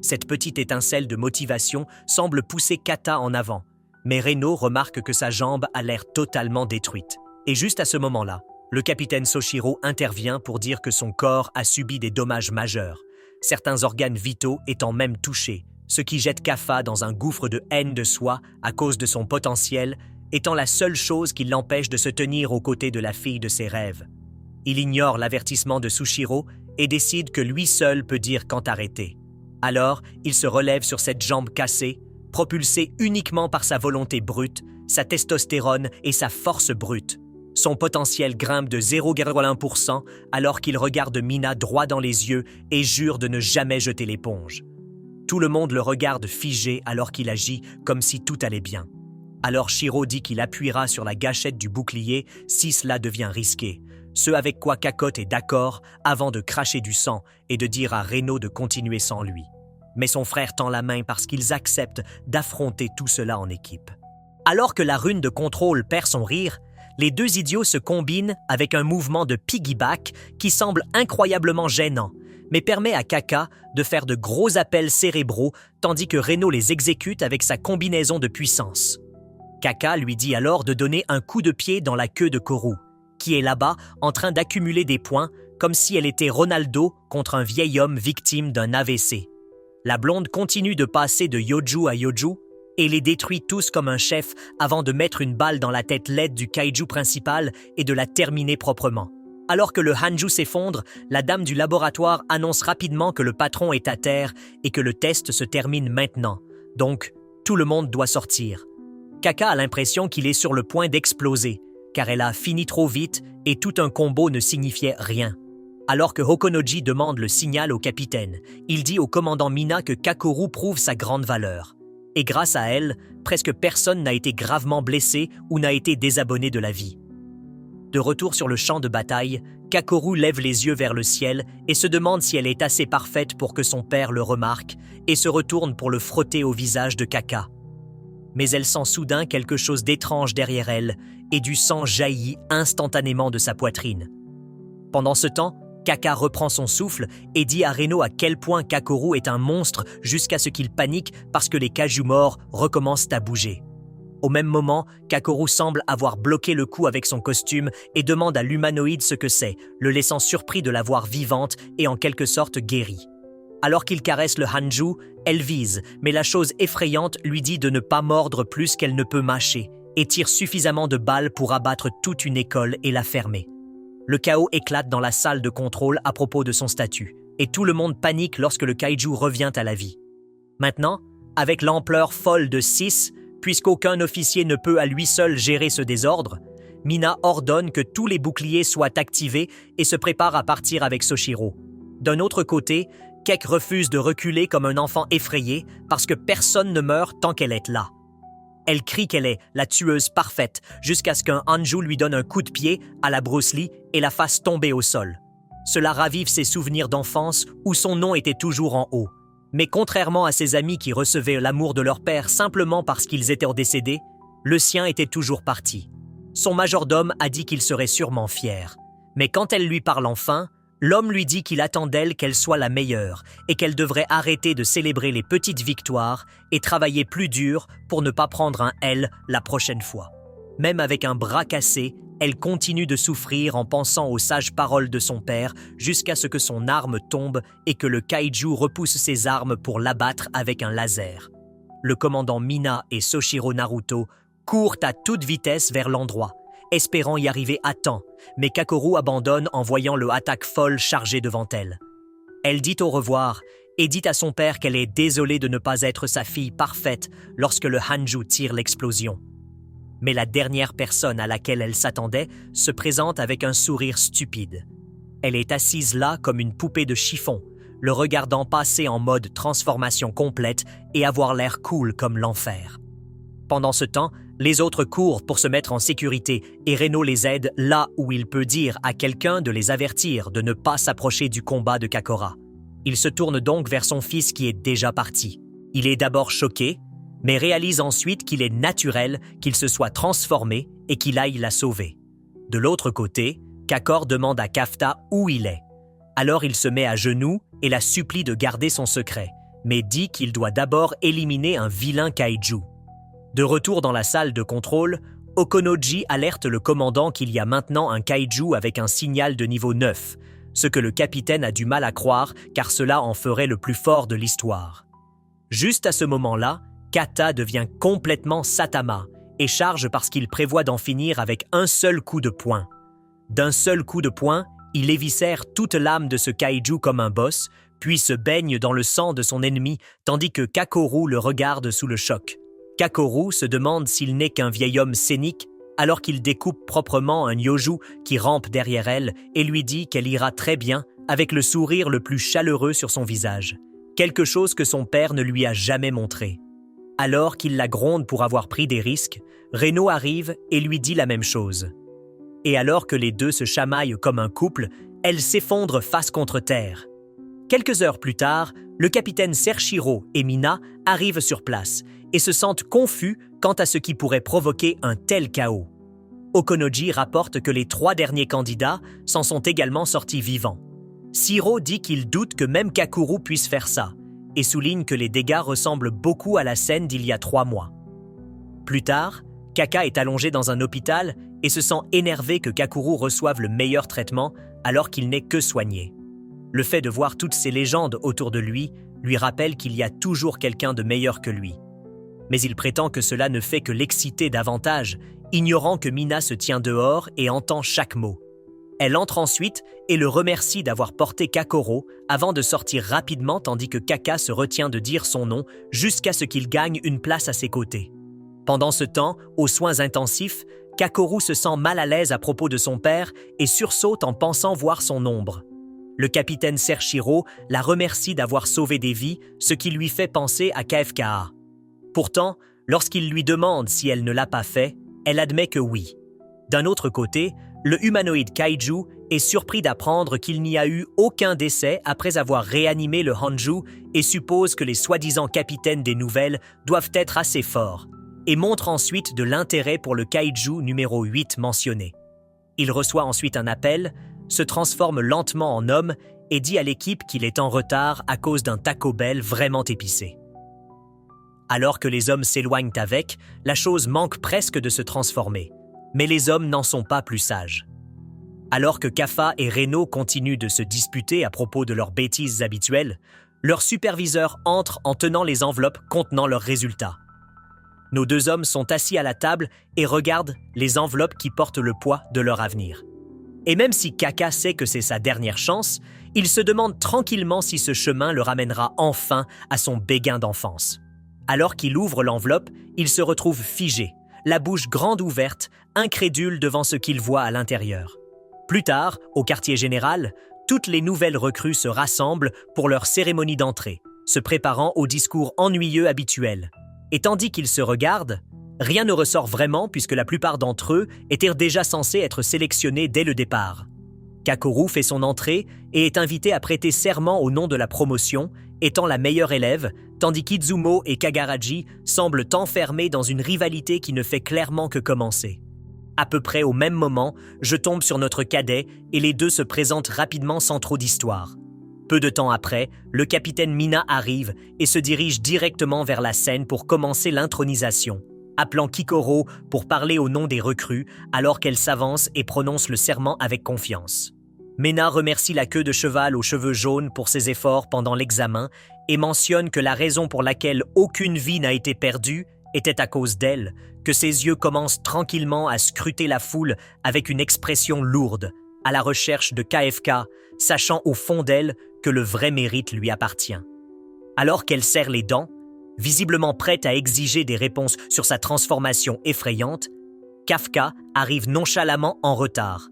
Cette petite étincelle de motivation semble pousser Kata en avant, mais Reno remarque que sa jambe a l'air totalement détruite. Et juste à ce moment-là, le capitaine Soshiro intervient pour dire que son corps a subi des dommages majeurs, certains organes vitaux étant même touchés, ce qui jette Kafa dans un gouffre de haine de soi à cause de son potentiel, étant la seule chose qui l'empêche de se tenir aux côtés de la fille de ses rêves. Il ignore l'avertissement de Sushiro et décide que lui seul peut dire quand arrêter. Alors, il se relève sur cette jambe cassée, propulsé uniquement par sa volonté brute, sa testostérone et sa force brute. Son potentiel grimpe de 0,1% alors qu'il regarde Mina droit dans les yeux et jure de ne jamais jeter l'éponge. Tout le monde le regarde figé alors qu'il agit comme si tout allait bien. Alors Shiro dit qu'il appuiera sur la gâchette du bouclier si cela devient risqué, ce avec quoi Kakot est d'accord avant de cracher du sang et de dire à Reno de continuer sans lui. Mais son frère tend la main parce qu'ils acceptent d'affronter tout cela en équipe. Alors que la rune de contrôle perd son rire, les deux idiots se combinent avec un mouvement de piggyback qui semble incroyablement gênant, mais permet à Kaka de faire de gros appels cérébraux tandis que Reno les exécute avec sa combinaison de puissance. Kaka lui dit alors de donner un coup de pied dans la queue de Koru, qui est là-bas en train d'accumuler des points comme si elle était Ronaldo contre un vieil homme victime d'un AVC. La blonde continue de passer de Yoju à Yoju et les détruit tous comme un chef avant de mettre une balle dans la tête laide du kaiju principal et de la terminer proprement. Alors que le Hanju s'effondre, la dame du laboratoire annonce rapidement que le patron est à terre et que le test se termine maintenant. Donc, tout le monde doit sortir. Kaka a l'impression qu'il est sur le point d'exploser, car elle a fini trop vite et tout un combo ne signifiait rien. Alors que Hokonoji demande le signal au capitaine, il dit au commandant Mina que Kakoru prouve sa grande valeur. Et grâce à elle, presque personne n'a été gravement blessé ou n'a été désabonné de la vie. De retour sur le champ de bataille, Kakoru lève les yeux vers le ciel et se demande si elle est assez parfaite pour que son père le remarque et se retourne pour le frotter au visage de Kaka. Mais elle sent soudain quelque chose d'étrange derrière elle et du sang jaillit instantanément de sa poitrine. Pendant ce temps, Kaka reprend son souffle et dit à Reno à quel point Kakoru est un monstre jusqu'à ce qu'il panique parce que les kaiju morts recommencent à bouger. Au même moment, Kakoru semble avoir bloqué le coup avec son costume et demande à l'humanoïde ce que c'est, le laissant surpris de la voir vivante et en quelque sorte guérie. Alors qu'il caresse le Hanju, elle vise, mais la chose effrayante lui dit de ne pas mordre plus qu'elle ne peut mâcher et tire suffisamment de balles pour abattre toute une école et la fermer. Le chaos éclate dans la salle de contrôle à propos de son statut, et tout le monde panique lorsque le kaiju revient à la vie. Maintenant, avec l'ampleur folle de 6, puisqu'aucun officier ne peut à lui seul gérer ce désordre, Mina ordonne que tous les boucliers soient activés et se prépare à partir avec Soshiro. D'un autre côté, Kek refuse de reculer comme un enfant effrayé parce que personne ne meurt tant qu'elle est là. Elle crie qu'elle est la tueuse parfaite jusqu'à ce qu'un Hanju lui donne un coup de pied à la Bruce Lee et la fasse tomber au sol. Cela ravive ses souvenirs d'enfance où son nom était toujours en haut. Mais contrairement à ses amis qui recevaient l'amour de leur père simplement parce qu'ils étaient décédés, le sien était toujours parti. Son majordome a dit qu'il serait sûrement fier. Mais quand elle lui parle enfin, l'homme lui dit qu'il attend d'elle qu'elle soit la meilleure et qu'elle devrait arrêter de célébrer les petites victoires et travailler plus dur pour ne pas prendre un L la prochaine fois. Même avec un bras cassé, elle continue de souffrir en pensant aux sages paroles de son père jusqu'à ce que son arme tombe et que le kaiju repousse ses armes pour l'abattre avec un laser. Le commandant Mina et Soshiro Naruto courent à toute vitesse vers l'endroit, espérant y arriver à temps, mais Kakoru abandonne en voyant le attaque folle chargée devant elle. Elle dit au revoir et dit à son père qu'elle est désolée de ne pas être sa fille parfaite lorsque le Hanju tire l'explosion. Mais la dernière personne à laquelle elle s'attendait se présente avec un sourire stupide. Elle est assise là comme une poupée de chiffon, le regardant passer en mode transformation complète et avoir l'air cool comme l'enfer. Pendant ce temps, les autres courent pour se mettre en sécurité et Reno les aide là où il peut dire à quelqu'un de les avertir de ne pas s'approcher du combat de Kakora. Il se tourne donc vers son fils qui est déjà parti. Il est d'abord choqué, mais réalise ensuite qu'il est naturel qu'il se soit transformé et qu'il aille la sauver. De l'autre côté, Kakor demande à Kafta où il est. Alors il se met à genoux et la supplie de garder son secret, mais dit qu'il doit d'abord éliminer un vilain kaiju. De retour dans la salle de contrôle, Okonoji alerte le commandant qu'il y a maintenant un kaiju avec un signal de niveau 9, ce que le capitaine a du mal à croire car cela en ferait le plus fort de l'histoire. Juste à ce moment-là, Kata devient complètement Satama et charge parce qu'il prévoit d'en finir avec un seul coup de poing. D'un seul coup de poing, il éviscère toute l'âme de ce kaiju comme un boss, puis se baigne dans le sang de son ennemi tandis que Kakoru le regarde sous le choc. Kakoru se demande s'il n'est qu'un vieil homme scénique alors qu'il découpe proprement un Yoju qui rampe derrière elle et lui dit qu'elle ira très bien avec le sourire le plus chaleureux sur son visage. Quelque chose que son père ne lui a jamais montré. Alors qu'il la gronde pour avoir pris des risques, Reno arrive et lui dit la même chose. Et alors que les deux se chamaillent comme un couple, elle s'effondre face contre terre. Quelques heures plus tard, le capitaine Sershiro et Mina arrivent sur place et se sentent confus quant à ce qui pourrait provoquer un tel chaos. Okonoji rapporte que les 3 derniers candidats s'en sont également sortis vivants. Shiro dit qu'il doute que même Kakuru puisse faire ça et souligne que les dégâts ressemblent beaucoup à la scène d'il y a 3 mois. Plus tard, Kaka est allongé dans un hôpital et se sent énervé que Kakuru reçoive le meilleur traitement alors qu'il n'est que soigné. Le fait de voir toutes ces légendes autour de lui rappelle qu'il y a toujours quelqu'un de meilleur que lui. Mais il prétend que cela ne fait que l'exciter davantage, ignorant que Mina se tient dehors et entend chaque mot. Elle entre ensuite et le remercie d'avoir porté Kakoro avant de sortir rapidement tandis que Kaka se retient de dire son nom jusqu'à ce qu'il gagne une place à ses côtés. Pendant ce temps, aux soins intensifs, Kakoru se sent mal à l'aise à propos de son père et sursaute en pensant voir son ombre. Le capitaine Sershiro la remercie d'avoir sauvé des vies, ce qui lui fait penser à KFKA. Pourtant, lorsqu'il lui demande si elle ne l'a pas fait, elle admet que oui. D'un autre côté, le humanoïde kaiju est surpris d'apprendre qu'il n'y a eu aucun décès après avoir réanimé le Hanju et suppose que les soi-disant capitaines des nouvelles doivent être assez forts, et montre ensuite de l'intérêt pour le kaiju numéro 8 mentionné. Il reçoit ensuite un appel, se transforme lentement en homme et dit à l'équipe qu'il est en retard à cause d'un Taco Bell vraiment épicé. Alors que les hommes s'éloignent avec, la chose manque presque de se transformer. Mais les hommes n'en sont pas plus sages. Alors que Kafa et Reno continuent de se disputer à propos de leurs bêtises habituelles, leur superviseur entre en tenant les enveloppes contenant leurs résultats. Nos 2 hommes sont assis à la table et regardent les enveloppes qui portent le poids de leur avenir. Et même si Kaka sait que c'est sa dernière chance, il se demande tranquillement si ce chemin le ramènera enfin à son béguin d'enfance. Alors qu'il ouvre l'enveloppe, il se retrouve figé, la bouche grande ouverte, incrédule devant ce qu'il voit à l'intérieur. Plus tard, au quartier général, toutes les nouvelles recrues se rassemblent pour leur cérémonie d'entrée, se préparant au discours ennuyeux habituel. Et tandis qu'ils se regardent, rien ne ressort vraiment puisque la plupart d'entre eux étaient déjà censés être sélectionnés dès le départ. Kakoru fait son entrée et est invité à prêter serment au nom de la promotion, étant la meilleure élève, tandis qu'Izumo et Kagaraji semblent enfermés dans une rivalité qui ne fait clairement que commencer. À peu près au même moment, je tombe sur notre cadet et les deux se présentent rapidement sans trop d'histoire. Peu de temps après, le capitaine Mina arrive et se dirige directement vers la scène pour commencer l'intronisation, appelant Kikoro pour parler au nom des recrues alors qu'elle s'avance et prononce le serment avec confiance. Mena remercie la queue de cheval aux cheveux jaunes pour ses efforts pendant l'examen et mentionne que la raison pour laquelle aucune vie n'a été perdue était à cause d'elle, que ses yeux commencent tranquillement à scruter la foule avec une expression lourde, à la recherche de KFK, sachant au fond d'elle que le vrai mérite lui appartient. Alors qu'elle serre les dents, visiblement prête à exiger des réponses sur sa transformation effrayante, Kafka arrive nonchalamment en retard.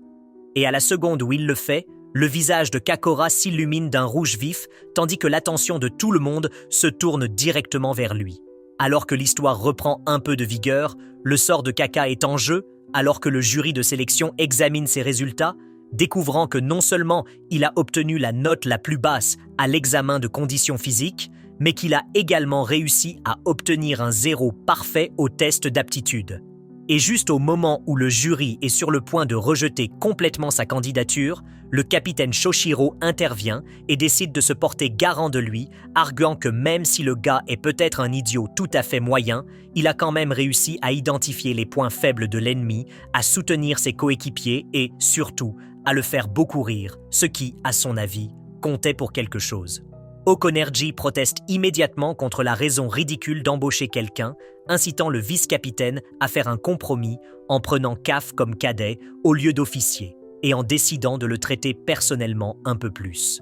Et à la seconde où il le fait, le visage de Kakora s'illumine d'un rouge vif, tandis que l'attention de tout le monde se tourne directement vers lui. Alors que l'histoire reprend un peu de vigueur, le sort de Kaka est en jeu, alors que le jury de sélection examine ses résultats, découvrant que non seulement il a obtenu la note la plus basse à l'examen de conditions physiques, mais qu'il a également réussi à obtenir un 0 parfait au test d'aptitude. Et juste au moment où le jury est sur le point de rejeter complètement sa candidature, le capitaine Shoshiro intervient et décide de se porter garant de lui, arguant que même si le gars est peut-être un idiot tout à fait moyen, il a quand même réussi à identifier les points faibles de l'ennemi, à soutenir ses coéquipiers et, surtout, à le faire beaucoup rire, ce qui, à son avis, comptait pour quelque chose. Okonerji proteste immédiatement contre la raison ridicule d'embaucher quelqu'un, incitant le vice-capitaine à faire un compromis en prenant Kaf comme cadet au lieu d'officier et en décidant de le traiter personnellement un peu plus.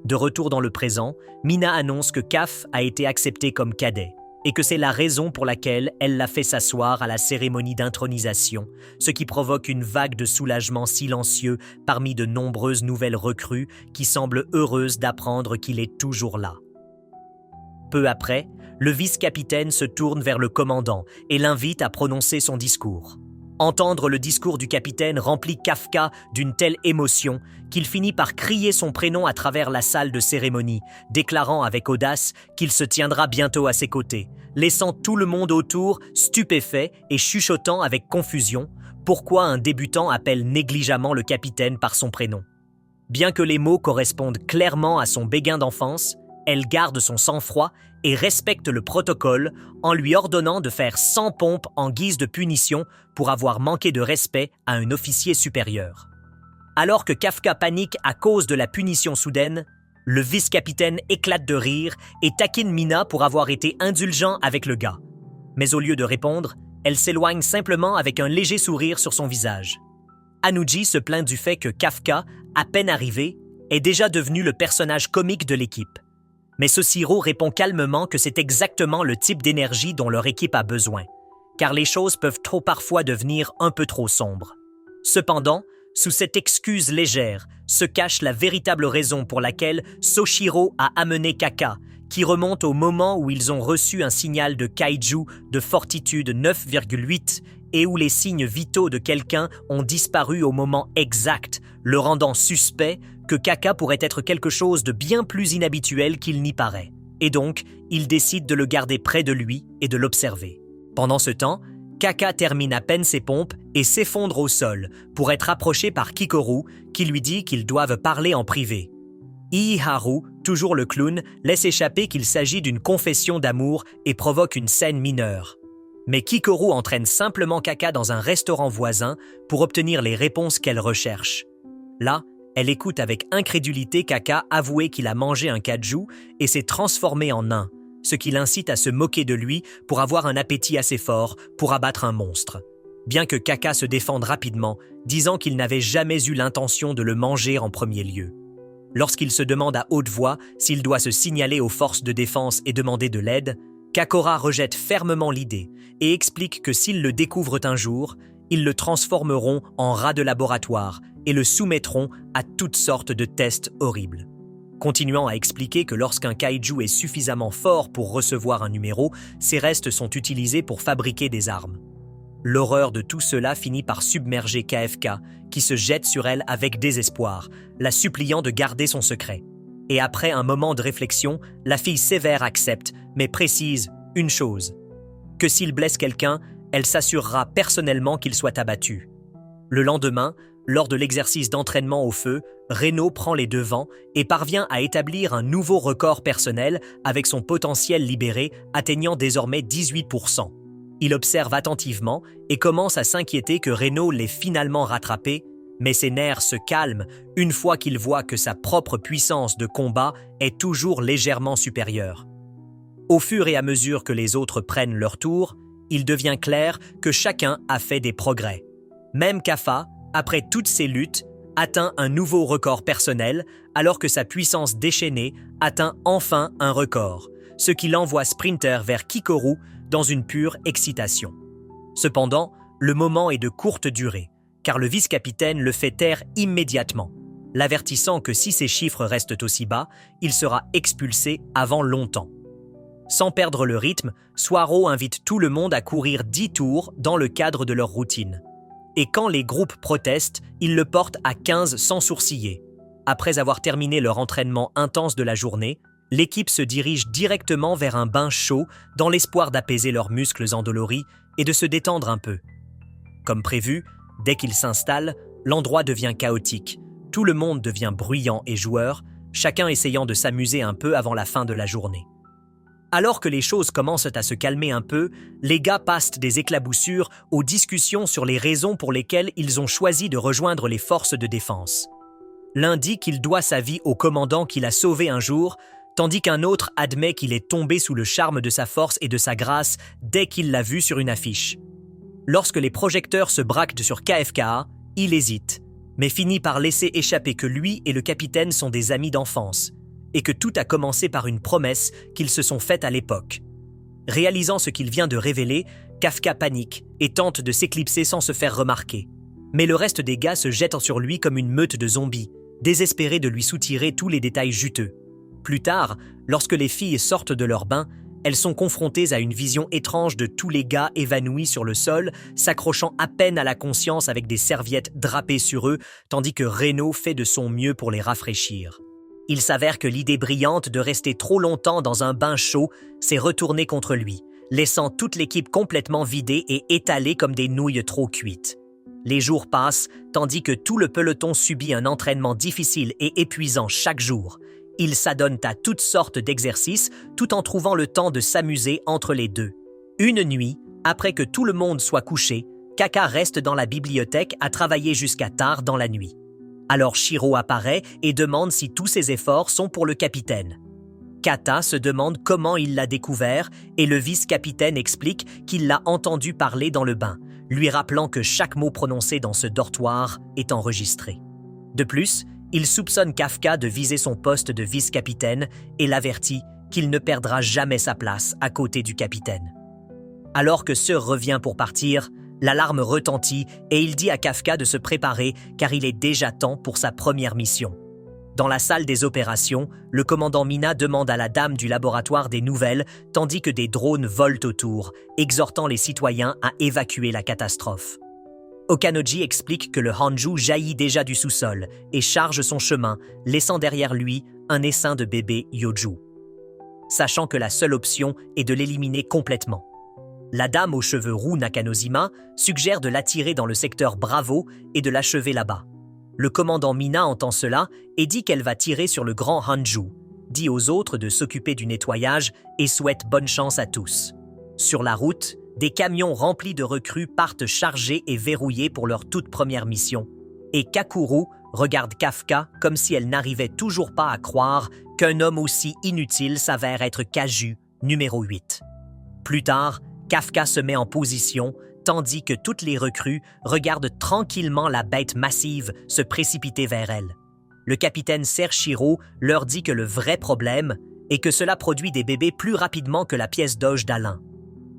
De retour dans le présent, Mina annonce que Kaf a été accepté comme cadet et que c'est la raison pour laquelle elle l'a fait s'asseoir à la cérémonie d'intronisation, ce qui provoque une vague de soulagement silencieux parmi de nombreuses nouvelles recrues qui semblent heureuses d'apprendre qu'il est toujours là. Peu après, le vice-capitaine se tourne vers le commandant et l'invite à prononcer son discours. Entendre le discours du capitaine remplit Kafka d'une telle émotion qu'il finit par crier son prénom à travers la salle de cérémonie, déclarant avec audace qu'il se tiendra bientôt à ses côtés, laissant tout le monde autour stupéfait et chuchotant avec confusion pourquoi un débutant appelle négligemment le capitaine par son prénom. Bien que les mots correspondent clairement à son béguin d'enfance, elle garde son sang-froid et respecte le protocole en lui ordonnant de faire 100 pompes en guise de punition pour avoir manqué de respect à un officier supérieur. Alors que Kafka panique à cause de la punition soudaine, le vice-capitaine éclate de rire et taquine Mina pour avoir été indulgent avec le gars. Mais au lieu de répondre, elle s'éloigne simplement avec un léger sourire sur son visage. Anuji se plaint du fait que Kafka, à peine arrivé, est déjà devenu le personnage comique de l'équipe. Mais Soshiro répond calmement que c'est exactement le type d'énergie dont leur équipe a besoin, car les choses peuvent trop parfois devenir un peu trop sombres. Cependant, sous cette excuse légère se cache la véritable raison pour laquelle Soshiro a amené Kaka, qui remonte au moment où ils ont reçu un signal de kaiju de fortitude 9,8 et où les signes vitaux de quelqu'un ont disparu au moment exact, le rendant suspect que Kaka pourrait être quelque chose de bien plus inhabituel qu'il n'y paraît. Et donc, il décide de le garder près de lui et de l'observer. Pendant ce temps, Kaka termine à peine ses pompes et s'effondre au sol pour être approché par Kikoru qui lui dit qu'ils doivent parler en privé. Iiharu, toujours le clown, laisse échapper qu'il s'agit d'une confession d'amour et provoque une scène mineure. Mais Kikoru entraîne simplement Kaka dans un restaurant voisin pour obtenir les réponses qu'elle recherche. Là, elle écoute avec incrédulité Kaka avouer qu'il a mangé un kaju et s'est transformé en nain, ce qui l'incite à se moquer de lui pour avoir un appétit assez fort pour abattre un monstre. Bien que Kaka se défende rapidement, disant qu'il n'avait jamais eu l'intention de le manger en premier lieu. Lorsqu'il se demande à haute voix s'il doit se signaler aux forces de défense et demander de l'aide, Kakora rejette fermement l'idée et explique que s'ils le découvrent un jour, ils le transformeront en rat de laboratoire et le soumettront à toutes sortes de tests horribles. Continuant à expliquer que lorsqu'un kaiju est suffisamment fort pour recevoir un numéro, ses restes sont utilisés pour fabriquer des armes. L'horreur de tout cela finit par submerger KFK, qui se jette sur elle avec désespoir, la suppliant de garder son secret. Et après un moment de réflexion, la fille sévère accepte, mais précise une chose, que s'il blesse quelqu'un, Elle s'assurera personnellement qu'il soit abattu. Le lendemain, lors de l'exercice d'entraînement au feu, Reno prend les devants et parvient à établir un nouveau record personnel avec son potentiel libéré atteignant désormais 18%. Il observe attentivement et commence à s'inquiéter que Reno l'ait finalement rattrapé, mais ses nerfs se calment une fois qu'il voit que sa propre puissance de combat est toujours légèrement supérieure. Au fur et à mesure que les autres prennent leur tour, il devient clair que chacun a fait des progrès. Même Kafka, après toutes ces luttes, atteint un nouveau record personnel alors que sa puissance déchaînée atteint enfin un record, ce qui l'envoie sprinter vers Kikoru dans une pure excitation. Cependant, le moment est de courte durée, car le vice-capitaine le fait taire immédiatement, l'avertissant que si ses chiffres restent aussi bas, il sera expulsé avant longtemps. Sans perdre le rythme, Swaro invite tout le monde à courir 10 tours dans le cadre de leur routine. Et quand les groupes protestent, ils le portent à 15 sans sourciller. Après avoir terminé leur entraînement intense de la journée, l'équipe se dirige directement vers un bain chaud dans l'espoir d'apaiser leurs muscles endoloris et de se détendre un peu. Comme prévu, dès qu'ils s'installent, l'endroit devient chaotique. Tout le monde devient bruyant et joueur, chacun essayant de s'amuser un peu avant la fin de la journée. Alors que les choses commencent à se calmer un peu, les gars passent des éclaboussures aux discussions sur les raisons pour lesquelles ils ont choisi de rejoindre les forces de défense. L'un dit qu'il doit sa vie au commandant qu'il a sauvé un jour, tandis qu'un autre admet qu'il est tombé sous le charme de sa force et de sa grâce dès qu'il l'a vu sur une affiche. Lorsque les projecteurs se braquent sur Kafka, il hésite, mais finit par laisser échapper que lui et le capitaine sont des amis d'enfance, et que tout a commencé par une promesse qu'ils se sont faite à l'époque. Réalisant ce qu'il vient de révéler, Kafka panique et tente de s'éclipser sans se faire remarquer. Mais le reste des gars se jettent sur lui comme une meute de zombies, désespérés de lui soutirer tous les détails juteux. Plus tard, lorsque les filles sortent de leur bain, elles sont confrontées à une vision étrange de tous les gars évanouis sur le sol, s'accrochant à peine à la conscience avec des serviettes drapées sur eux, tandis que Reno fait de son mieux pour les rafraîchir. Il s'avère que l'idée brillante de rester trop longtemps dans un bain chaud s'est retournée contre lui, laissant toute l'équipe complètement vidée et étalée comme des nouilles trop cuites. Les jours passent, tandis que tout le peloton subit un entraînement difficile et épuisant chaque jour. Ils s'adonnent à toutes sortes d'exercices tout en trouvant le temps de s'amuser entre les deux. Une nuit, après que tout le monde soit couché, Kaka reste dans la bibliothèque à travailler jusqu'à tard dans la nuit. Alors Shiro apparaît et demande si tous ses efforts sont pour le capitaine. Kata se demande comment il l'a découvert et le vice-capitaine explique qu'il l'a entendu parler dans le bain, lui rappelant que chaque mot prononcé dans ce dortoir est enregistré. De plus, il soupçonne Kafka de viser son poste de vice-capitaine et l'avertit qu'il ne perdra jamais sa place à côté du capitaine. Alors que ce revient pour partir, l'alarme retentit et il dit à Kafka de se préparer car il est déjà temps pour sa première mission. Dans la salle des opérations, le commandant Mina demande à la dame du laboratoire des nouvelles tandis que des drones volent autour, exhortant les citoyens à évacuer la catastrophe. Okanoji explique que le Hanju jaillit déjà du sous-sol et charge son chemin, laissant derrière lui un essaim de bébé Yoju. Sachant que la seule option est de l'éliminer complètement. La dame aux cheveux roux Nakanojima suggère de l'attirer dans le secteur Bravo et de l'achever là-bas. Le commandant Mina entend cela et dit qu'elle va tirer sur le grand Hanju, dit aux autres de s'occuper du nettoyage et souhaite bonne chance à tous. Sur la route, des camions remplis de recrues partent chargés et verrouillés pour leur toute première mission. Et Kakuru regarde Kafka comme si elle n'arrivait toujours pas à croire qu'un homme aussi inutile s'avère être Kaju, numéro 8. Plus tard, Kafka se met en position, tandis que toutes les recrues regardent tranquillement la bête massive se précipiter vers elle. Le capitaine Sershiro leur dit que le vrai problème est que cela produit des bébés plus rapidement que la pièce d'Oge d'Alain.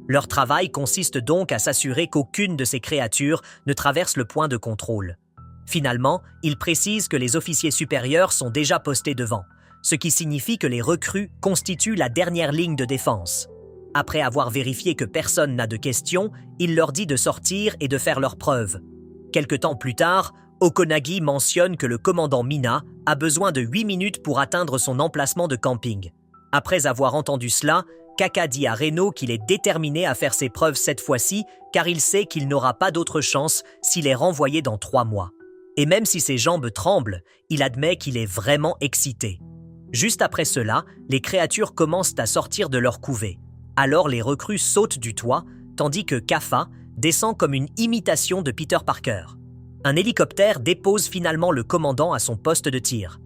Leur travail consiste donc à s'assurer qu'aucune de ces créatures ne traverse le point de contrôle. Finalement, il précise que les officiers supérieurs sont déjà postés devant, ce qui signifie que les recrues constituent la dernière ligne de défense. Après avoir vérifié que personne n'a de questions, il leur dit de sortir et de faire leurs preuves. Quelque temps plus tard, Okonagi mentionne que le commandant Mina a besoin de 8 minutes pour atteindre son emplacement de camping. Après avoir entendu cela, Kaka dit à Reno qu'il est déterminé à faire ses preuves cette fois-ci car il sait qu'il n'aura pas d'autre chance s'il est renvoyé dans 3 mois. Et même si ses jambes tremblent, il admet qu'il est vraiment excité. Juste après cela, les créatures commencent à sortir de leur couvée. Alors les recrues sautent du toit, tandis que Kaffa descend comme une imitation de Peter Parker. Un hélicoptère dépose finalement le commandant à son poste de tir.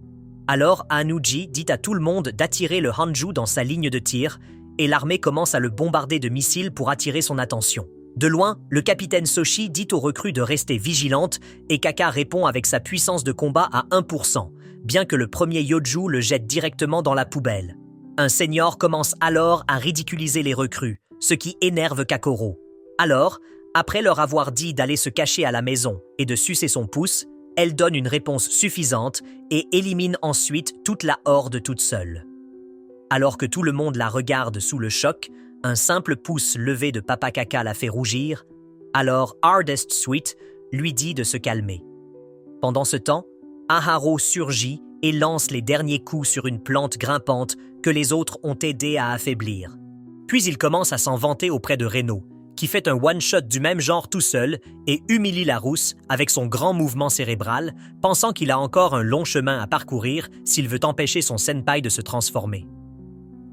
Alors Anuji dit à tout le monde d'attirer le Hanju dans sa ligne de tir, et l'armée commence à le bombarder de missiles pour attirer son attention. De loin, le capitaine Soshi dit aux recrues de rester vigilantes et Kaka répond avec sa puissance de combat à 1%, bien que le premier Yoju le jette directement dans la poubelle. Un senior commence alors à ridiculiser les recrues, ce qui énerve Kakoro. Alors, après leur avoir dit d'aller se cacher à la maison et de sucer son pouce, elle donne une réponse suffisante et élimine ensuite toute la horde toute seule. Alors que tout le monde la regarde sous le choc, un simple pouce levé de Papa Kaka la fait rougir, alors Hardest Sweet lui dit de se calmer. Pendant ce temps, Aharo surgit et lance les derniers coups sur une plante grimpante que les autres ont aidé à affaiblir. Puis il commence à s'en vanter auprès de Reno, qui fait un one-shot du même genre tout seul et humilie la rousse avec son grand mouvement cérébral, pensant qu'il a encore un long chemin à parcourir s'il veut empêcher son senpai de se transformer.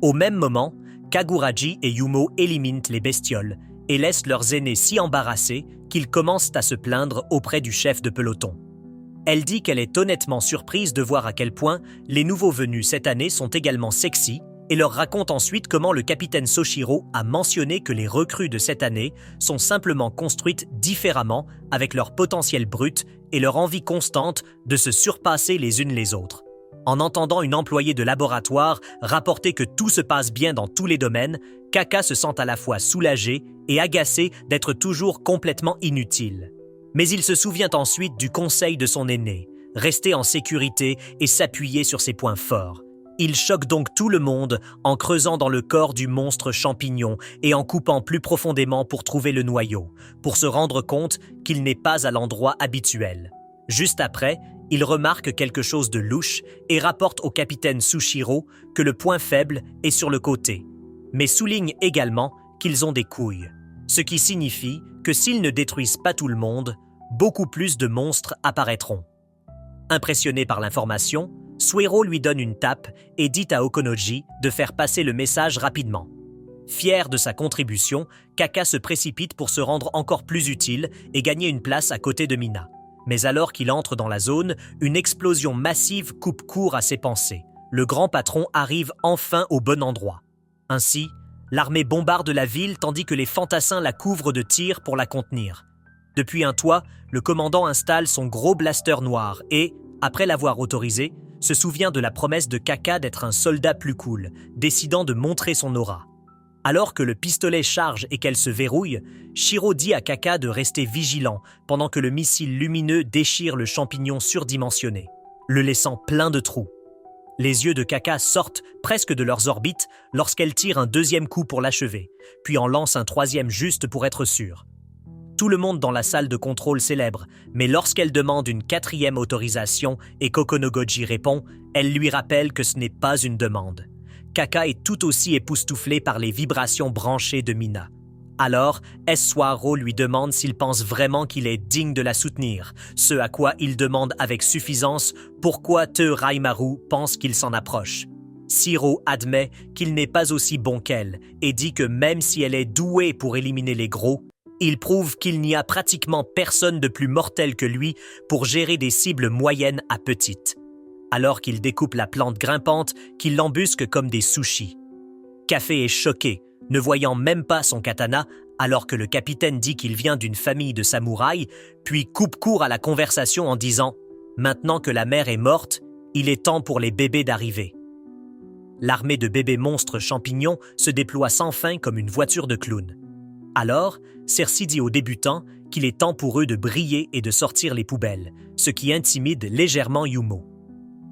Au même moment, Kaguraji et Yumo éliminent les bestioles et laissent leurs aînés si embarrassés qu'ils commencent à se plaindre auprès du chef de peloton. Elle dit qu'elle est honnêtement surprise de voir à quel point les nouveaux venus cette année sont également sexy et leur raconte ensuite comment le capitaine Soshiro a mentionné que les recrues de cette année sont simplement construites différemment avec leur potentiel brut et leur envie constante de se surpasser les unes les autres. En entendant une employée de laboratoire rapporter que tout se passe bien dans tous les domaines, Kaka se sent à la fois soulagé et agacé d'être toujours complètement inutile. Mais il se souvient ensuite du conseil de son aîné, rester en sécurité et s'appuyer sur ses points forts. Il choque donc tout le monde en creusant dans le corps du monstre champignon et en coupant plus profondément pour trouver le noyau, pour se rendre compte qu'il n'est pas à l'endroit habituel. Juste après, il remarque quelque chose de louche et rapporte au capitaine Sushiro que le point faible est sur le côté, mais souligne également qu'ils ont des couilles, ce qui signifie que s'ils ne détruisent pas tout le monde, beaucoup plus de monstres apparaîtront. Impressionné par l'information, Suero lui donne une tape et dit à Okonoji de faire passer le message rapidement. Fier de sa contribution, Kaka se précipite pour se rendre encore plus utile et gagner une place à côté de Mina. Mais alors qu'il entre dans la zone, une explosion massive coupe court à ses pensées. Le grand patron arrive enfin au bon endroit. Ainsi, l'armée bombarde la ville tandis que les fantassins la couvrent de tirs pour la contenir. Depuis un toit, le commandant installe son gros blaster noir et, après l'avoir autorisé, se souvient de la promesse de Kaka d'être un soldat plus cool, décidant de montrer son aura. Alors que le pistolet charge et qu'elle se verrouille, Shiro dit à Kaka de rester vigilant pendant que le missile lumineux déchire le champignon surdimensionné, le laissant plein de trous. Les yeux de Kaka sortent presque de leurs orbites lorsqu'elle tire un deuxième coup pour l'achever, puis en lance un troisième juste pour être sûre. Tout le monde dans la salle de contrôle célèbre, mais lorsqu'elle demande une 4e autorisation et Kokonogoji répond, elle lui rappelle que ce n'est pas une demande. Kaka est tout aussi époustouflé par les vibrations branchées de Mina. Alors, Suaro lui demande s'il pense vraiment qu'il est digne de la soutenir, ce à quoi il demande avec suffisance pourquoi Te Raimaru pense qu'il s'en approche. Shiro admet qu'il n'est pas aussi bon qu'elle et dit que même si elle est douée pour éliminer les gros, il prouve qu'il n'y a pratiquement personne de plus mortel que lui pour gérer des cibles moyennes à petites. Alors qu'il découpe la plante grimpante qu'il l'embusque comme des sushis. Café est choqué, ne voyant même pas son katana, alors que le capitaine dit qu'il vient d'une famille de samouraïs, puis coupe court à la conversation en disant « Maintenant que la mère est morte, il est temps pour les bébés d'arriver. » L'armée de bébés monstres champignons se déploie sans fin comme une voiture de clown. Alors, Cersei dit aux débutants qu'il est temps pour eux de briller et de sortir les poubelles, ce qui intimide légèrement Yumo.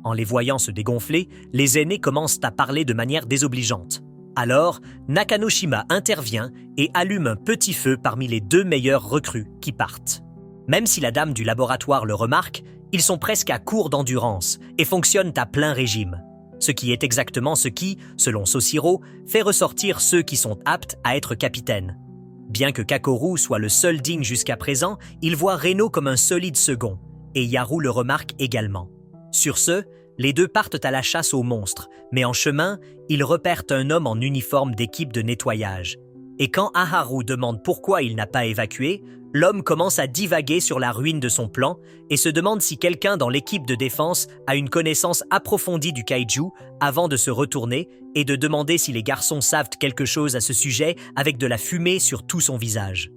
En les voyant se dégonfler, les aînés commencent à parler de manière désobligeante. Alors, Nakanoshima intervient et allume un petit feu parmi les 2 meilleurs recrues qui partent. Même si la dame du laboratoire le remarque, ils sont presque à court d'endurance et fonctionnent à plein régime. Ce qui est exactement ce qui, selon Soshiro, fait ressortir ceux qui sont aptes à être capitaines. Bien que Kakoru soit le seul digne jusqu'à présent, il voit Reno comme un solide second, et Yaru le remarque également. Sur ce, les deux partent à la chasse aux monstres, mais en chemin, ils repèrent un homme en uniforme d'équipe de nettoyage. Et quand Aharu demande pourquoi il n'a pas évacué, l'homme commence à divaguer sur la ruine de son plan et se demande si quelqu'un dans l'équipe de défense a une connaissance approfondie du kaiju avant de se retourner et de demander si les garçons savent quelque chose à ce sujet avec de la fumée sur tout son visage.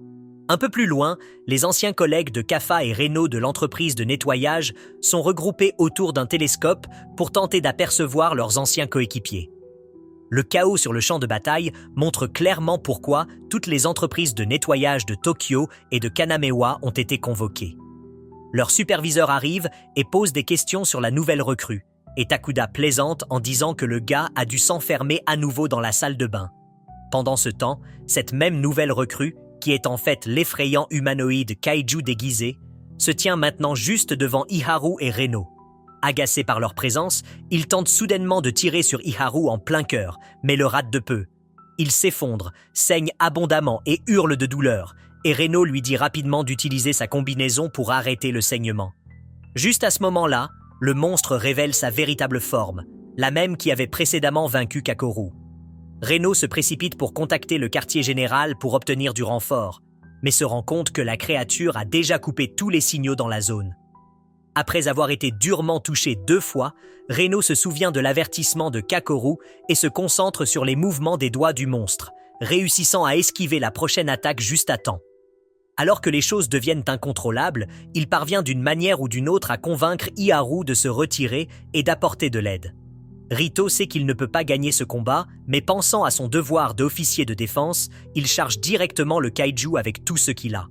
Un peu plus loin, les anciens collègues de Kafa et Reno de l'entreprise de nettoyage sont regroupés autour d'un télescope pour tenter d'apercevoir leurs anciens coéquipiers. Le chaos sur le champ de bataille montre clairement pourquoi toutes les entreprises de nettoyage de Tokyo et de Kanamewa ont été convoquées. Leur superviseur arrive et pose des questions sur la nouvelle recrue, et Takuda plaisante en disant que le gars a dû s'enfermer à nouveau dans la salle de bain. Pendant ce temps, cette même nouvelle recrue, qui est en fait l'effrayant humanoïde kaiju déguisé, se tient maintenant juste devant Iharu et Reno. Agacés par leur présence, ils tentent soudainement de tirer sur Iharu en plein cœur, mais le ratent de peu. Il s'effondre, saigne abondamment et hurle de douleur, et Reno lui dit rapidement d'utiliser sa combinaison pour arrêter le saignement. Juste à ce moment-là, le monstre révèle sa véritable forme, la même qui avait précédemment vaincu Kakoru. Reno se précipite pour contacter le quartier général pour obtenir du renfort, mais se rend compte que la créature a déjà coupé tous les signaux dans la zone. Après avoir été durement touché 2 fois, Reno se souvient de l'avertissement de Kakoru et se concentre sur les mouvements des doigts du monstre, réussissant à esquiver la prochaine attaque juste à temps. Alors que les choses deviennent incontrôlables, il parvient d'une manière ou d'une autre à convaincre Iharu de se retirer et d'apporter de l'aide. Rito sait qu'il ne peut pas gagner ce combat, mais pensant à son devoir d'officier de défense, il charge directement le kaiju avec tout ce qu'il a,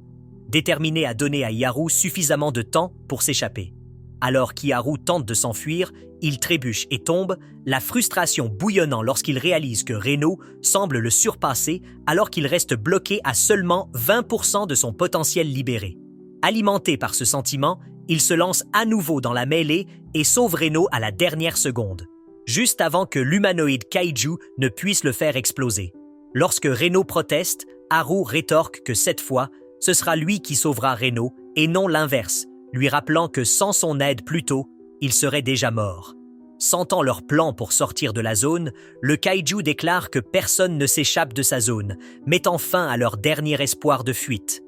déterminé à donner à Iharu suffisamment de temps pour s'échapper. Alors qu'Iharu tente de s'enfuir, il trébuche et tombe, la frustration bouillonnant lorsqu'il réalise que Reno semble le surpasser alors qu'il reste bloqué à seulement 20% de son potentiel libéré. Alimenté par ce sentiment, il se lance à nouveau dans la mêlée et sauve Reno à la dernière seconde, juste avant que l'humanoïde kaiju ne puisse le faire exploser. Lorsque Reno proteste, Haru rétorque que cette fois, ce sera lui qui sauvera Reno et non l'inverse, lui rappelant que sans son aide plus tôt, il serait déjà mort. Sentant leur plan pour sortir de la zone, le kaiju déclare que personne ne s'échappe de sa zone, mettant fin à leur dernier espoir de fuite.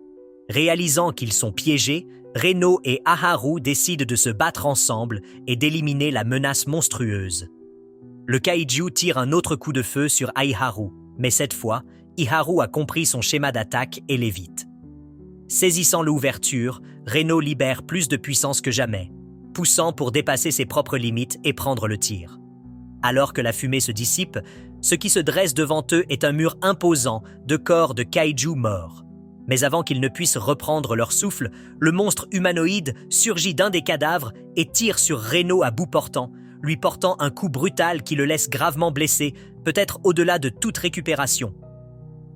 Réalisant qu'ils sont piégés, Reno et Aharu décident de se battre ensemble et d'éliminer la menace monstrueuse. Le kaiju tire un autre coup de feu sur Iharu, mais cette fois, Iharu a compris son schéma d'attaque et l'évite. Saisissant l'ouverture, Reno libère plus de puissance que jamais, poussant pour dépasser ses propres limites et prendre le tir. Alors que la fumée se dissipe, ce qui se dresse devant eux est un mur imposant de corps de kaiju morts. Mais avant qu'ils ne puissent reprendre leur souffle, le monstre humanoïde surgit d'un des cadavres et tire sur Reno à bout portant, lui portant un coup brutal qui le laisse gravement blessé, peut-être au-delà de toute récupération.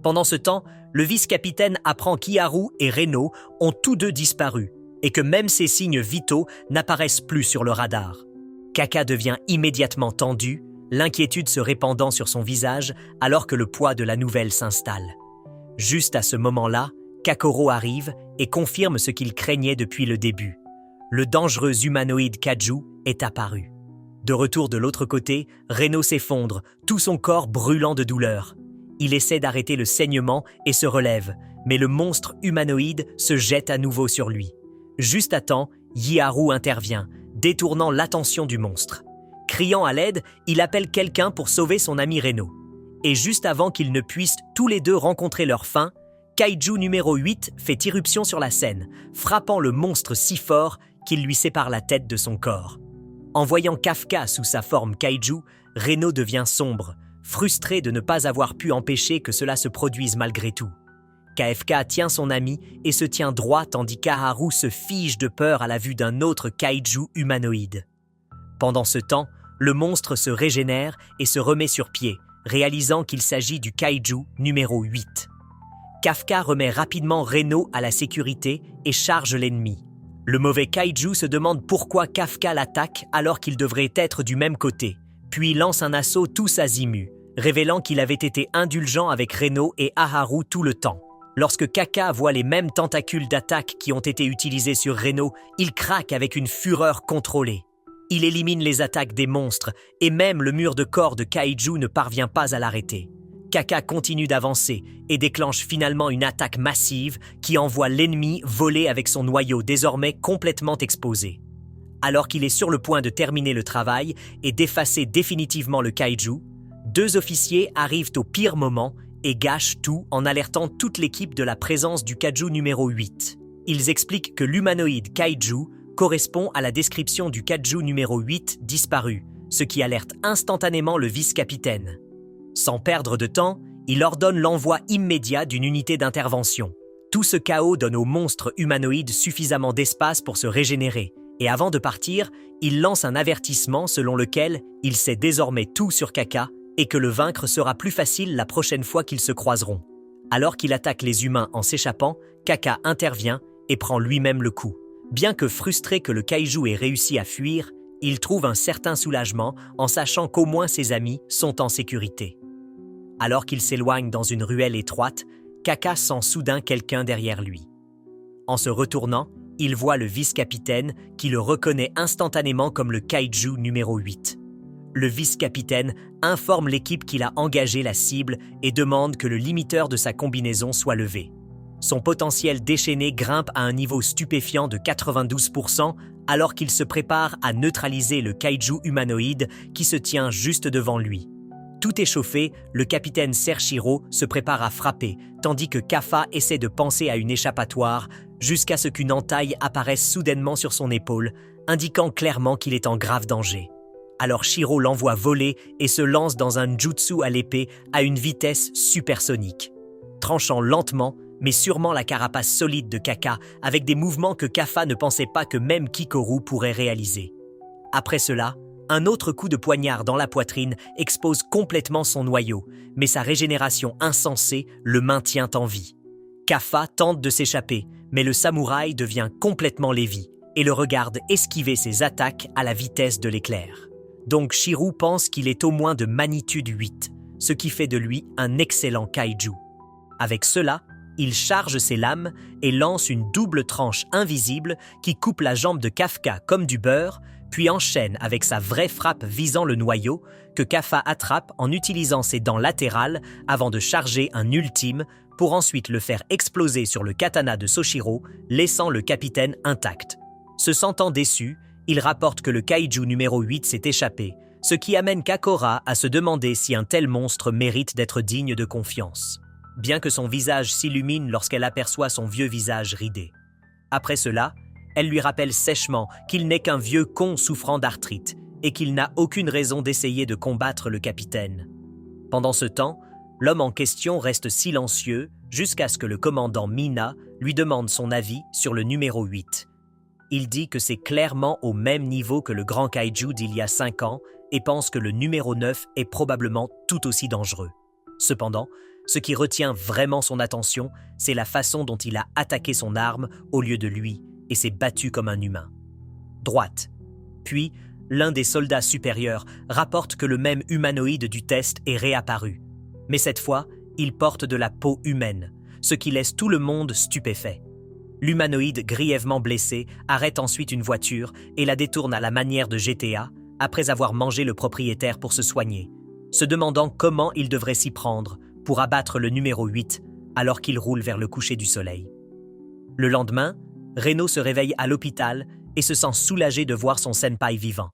Pendant ce temps, le vice-capitaine apprend qu'Iharu et Reno ont tous deux disparu et que même ces signes vitaux n'apparaissent plus sur le radar. Kaka devient immédiatement tendu, l'inquiétude se répandant sur son visage alors que le poids de la nouvelle s'installe. Juste à ce moment-là, Kakoru arrive et confirme ce qu'il craignait depuis le début. Le dangereux humanoïde kaiju est apparu. De retour de l'autre côté, Reno s'effondre, tout son corps brûlant de douleur. Il essaie d'arrêter le saignement et se relève, mais le monstre humanoïde se jette à nouveau sur lui. Juste à temps, Iharu intervient, détournant l'attention du monstre. Criant à l'aide, il appelle quelqu'un pour sauver son ami Reno. Et juste avant qu'ils ne puissent tous les deux rencontrer leur fin, Kaiju numéro 8 fait irruption sur la scène, frappant le monstre si fort qu'il lui sépare la tête de son corps. En voyant Kafka sous sa forme kaiju, Reno devient sombre, frustré de ne pas avoir pu empêcher que cela se produise malgré tout. KFK tient son ami et se tient droit tandis qu'Aharu se fige de peur à la vue d'un autre kaiju humanoïde. Pendant ce temps, le monstre se régénère et se remet sur pied, réalisant qu'il s'agit du kaiju numéro 8. Kafka remet rapidement Reno à la sécurité et charge l'ennemi. Le mauvais kaiju se demande pourquoi Kafka l'attaque alors qu'il devrait être du même côté, puis lance un assaut tous azimuts, révélant qu'il avait été indulgent avec Reno et Aharu tout le temps. Lorsque Kaka voit les mêmes tentacules d'attaque qui ont été utilisés sur Reno, il craque avec une fureur contrôlée. Il élimine les attaques des monstres et même le mur de corps de Kaiju ne parvient pas à l'arrêter. Kaka continue d'avancer et déclenche finalement une attaque massive qui envoie l'ennemi voler avec son noyau désormais complètement exposé. Alors qu'il est sur le point de terminer le travail et d'effacer définitivement le Kaiju, 2 officiers arrivent au pire moment et gâchent tout en alertant toute l'équipe de la présence du Kaiju numéro 8. Ils expliquent que l'humanoïde Kaiju correspond à la description du Kaiju numéro 8 disparu, ce qui alerte instantanément le vice-capitaine. Sans perdre de temps, il ordonne l'envoi immédiat d'une unité d'intervention. Tout ce chaos donne au monstre humanoïde suffisamment d'espace pour se régénérer, et avant de partir, il lance un avertissement selon lequel il sait désormais tout sur Kaka et que le vaincre sera plus facile la prochaine fois qu'ils se croiseront. Alors qu'il attaque les humains en s'échappant, Kaka intervient et prend lui-même le coup. Bien que frustré que le Kaiju ait réussi à fuir, il trouve un certain soulagement en sachant qu'au moins ses amis sont en sécurité. Alors qu'il s'éloigne dans une ruelle étroite, Kaka sent soudain quelqu'un derrière lui. En se retournant, il voit le vice-capitaine qui le reconnaît instantanément comme le Kaiju numéro 8. Le vice-capitaine informe l'équipe qu'il a engagé la cible et demande que le limiteur de sa combinaison soit levé. Son potentiel déchaîné grimpe à un niveau stupéfiant de 92% alors qu'il se prépare à neutraliser le Kaiju humanoïde qui se tient juste devant lui. Tout échauffé, le capitaine Sershiro se prépare à frapper, tandis que Kaffa essaie de penser à une échappatoire jusqu'à ce qu'une entaille apparaisse soudainement sur son épaule, indiquant clairement qu'il est en grave danger. Alors Shiro l'envoie voler et se lance dans un jutsu à l'épée à une vitesse supersonique, tranchant lentement mais sûrement la carapace solide de Kaka avec des mouvements que Kaffa ne pensait pas que même Kikoru pourrait réaliser. Après cela, un autre coup de poignard dans la poitrine expose complètement son noyau, mais sa régénération insensée le maintient en vie. Kaffa tente de s'échapper, mais le samouraï devient complètement Lévi et le regarde esquiver ses attaques à la vitesse de l'éclair. Donc Shiro pense qu'il est au moins de magnitude 8, ce qui fait de lui un excellent kaiju. Avec cela, il charge ses lames et lance une double tranche invisible qui coupe la jambe de Kafka comme du beurre, puis enchaîne avec sa vraie frappe visant le noyau que Kaffa attrape en utilisant ses dents latérales avant de charger un ultime pour ensuite le faire exploser sur le katana de Soshiro, laissant le capitaine intact. Se sentant déçu, il rapporte que le kaiju numéro 8 s'est échappé, ce qui amène Kakora à se demander si un tel monstre mérite d'être digne de confiance. Bien que son visage s'illumine lorsqu'elle aperçoit son vieux visage ridé. Après cela, elle lui rappelle sèchement qu'il n'est qu'un vieux con souffrant d'arthrite et qu'il n'a aucune raison d'essayer de combattre le capitaine. Pendant ce temps, l'homme en question reste silencieux jusqu'à ce que le commandant Mina lui demande son avis sur le numéro 8. Il dit que c'est clairement au même niveau que le grand kaiju d'il y a 5 ans et pense que le numéro 9 est probablement tout aussi dangereux. Cependant, ce qui retient vraiment son attention, c'est la façon dont il a attaqué son arme au lieu de lui et s'est battu comme un humain. Droite. Puis, l'un des soldats supérieurs rapporte que le même humanoïde du test est réapparu. Mais cette fois, il porte de la peau humaine, ce qui laisse tout le monde stupéfait. L'humanoïde grièvement blessé arrête ensuite une voiture et la détourne à la manière de GTA après avoir mangé le propriétaire pour se soigner, se demandant comment il devrait s'y prendre pour abattre le numéro 8 alors qu'il roule vers le coucher du soleil. Le lendemain, Reno se réveille à l'hôpital et se sent soulagé de voir son senpai vivant.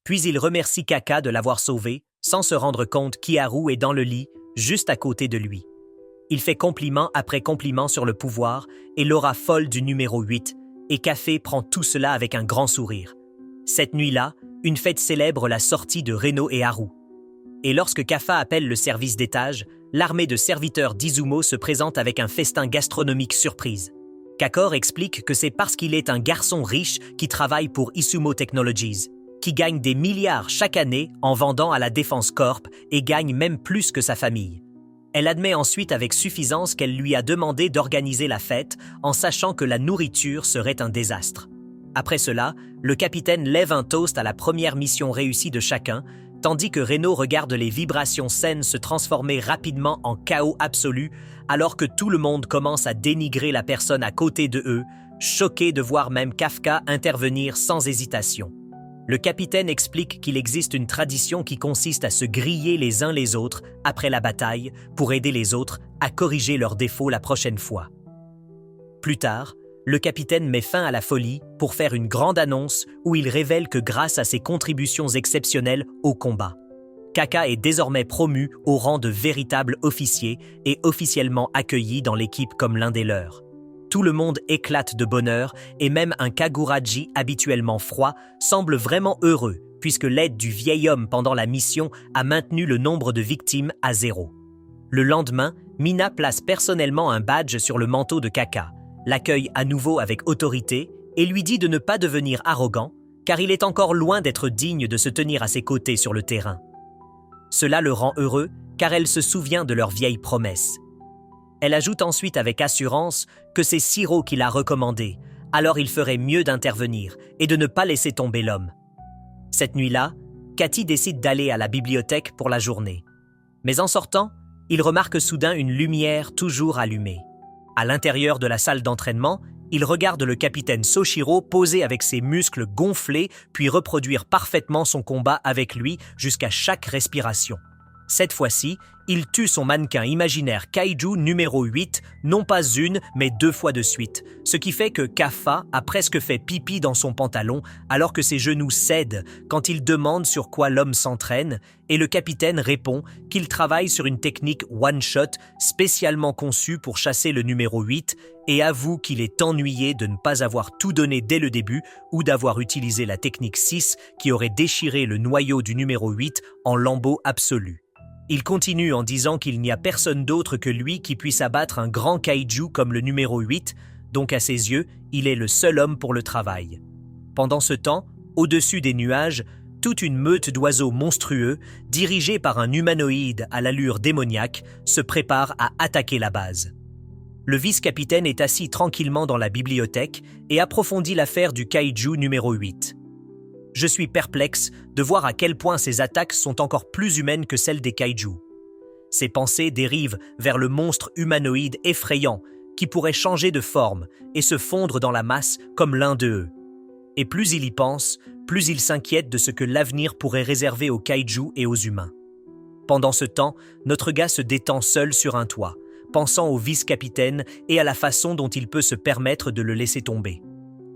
Puis il remercie Kaka de l'avoir sauvé sans se rendre compte qu'Iharu est dans le lit juste à côté de lui. Il fait compliment après compliment sur le pouvoir et l'aura folle du numéro 8 et Café prend tout cela avec un grand sourire. Cette nuit-là, une fête célèbre la sortie de Reno et Haru. Et lorsque Kaffa appelle le service d'étage, l'armée de serviteurs d'Izumo se présente avec un festin gastronomique surprise. Kakor explique que c'est parce qu'il est un garçon riche qui travaille pour Isumo Technologies, qui gagne des milliards chaque année en vendant à la Défense Corp et gagne même plus que sa famille. Elle admet ensuite avec suffisance qu'elle lui a demandé d'organiser la fête en sachant que la nourriture serait un désastre. Après cela, le capitaine lève un toast à la première mission réussie de chacun, tandis que Reno regarde les vibrations saines se transformer rapidement en chaos absolu, alors que tout le monde commence à dénigrer la personne à côté de eux, choqué de voir même Kafka intervenir sans hésitation. Le capitaine explique qu'il existe une tradition qui consiste à se griller les uns les autres après la bataille pour aider les autres à corriger leurs défauts la prochaine fois. Plus tard, le capitaine met fin à la folie pour faire une grande annonce où il révèle que grâce à ses contributions exceptionnelles au combat, Kaka est désormais promu au rang de véritable officier et officiellement accueilli dans l'équipe comme l'un des leurs. Tout le monde éclate de bonheur et même un Kaguraji habituellement froid semble vraiment heureux puisque l'aide du vieil homme pendant la mission a maintenu le nombre de victimes à 0. Le lendemain, Mina place personnellement un badge sur le manteau de Kaka, l'accueille à nouveau avec autorité et lui dit de ne pas devenir arrogant car il est encore loin d'être digne de se tenir à ses côtés sur le terrain. Cela le rend heureux car elle se souvient de leur vieille promesse. Elle ajoute ensuite avec assurance que c'est Siro qui l'a recommandé, alors il ferait mieux d'intervenir et de ne pas laisser tomber l'homme. Cette nuit-là, Cathy décide d'aller à la bibliothèque pour la journée. Mais en sortant, il remarque soudain une lumière toujours allumée. À l'intérieur de la salle d'entraînement, il regarde le capitaine Soshiro poser avec ses muscles gonflés puis reproduire parfaitement son combat avec lui jusqu'à chaque respiration. Cette fois-ci, il tue son mannequin imaginaire Kaiju numéro 8, non pas une, mais 2 fois de suite, ce qui fait que Kaffa a presque fait pipi dans son pantalon alors que ses genoux cèdent quand il demande sur quoi l'homme s'entraîne et le capitaine répond qu'il travaille sur une technique one-shot spécialement conçue pour chasser le numéro 8 et avoue qu'il est ennuyé de ne pas avoir tout donné dès le début ou d'avoir utilisé la technique 6 qui aurait déchiré le noyau du numéro 8 en lambeaux absolus. Il continue en disant qu'il n'y a personne d'autre que lui qui puisse abattre un grand kaiju comme le numéro 8, donc à ses yeux, il est le seul homme pour le travail. Pendant ce temps, au-dessus des nuages, toute une meute d'oiseaux monstrueux, dirigés par un humanoïde à l'allure démoniaque, se prépare à attaquer la base. Le vice-capitaine est assis tranquillement dans la bibliothèque et approfondit l'affaire du kaiju numéro 8. Je suis perplexe de voir à quel point ces attaques sont encore plus humaines que celles des kaiju. Ses pensées dérivent vers le monstre humanoïde effrayant qui pourrait changer de forme et se fondre dans la masse comme l'un d'eux. Et plus il y pense, plus il s'inquiète de ce que l'avenir pourrait réserver aux kaiju et aux humains. Pendant ce temps, notre gars se détend seul sur un toit, pensant au vice-capitaine et à la façon dont il peut se permettre de le laisser tomber.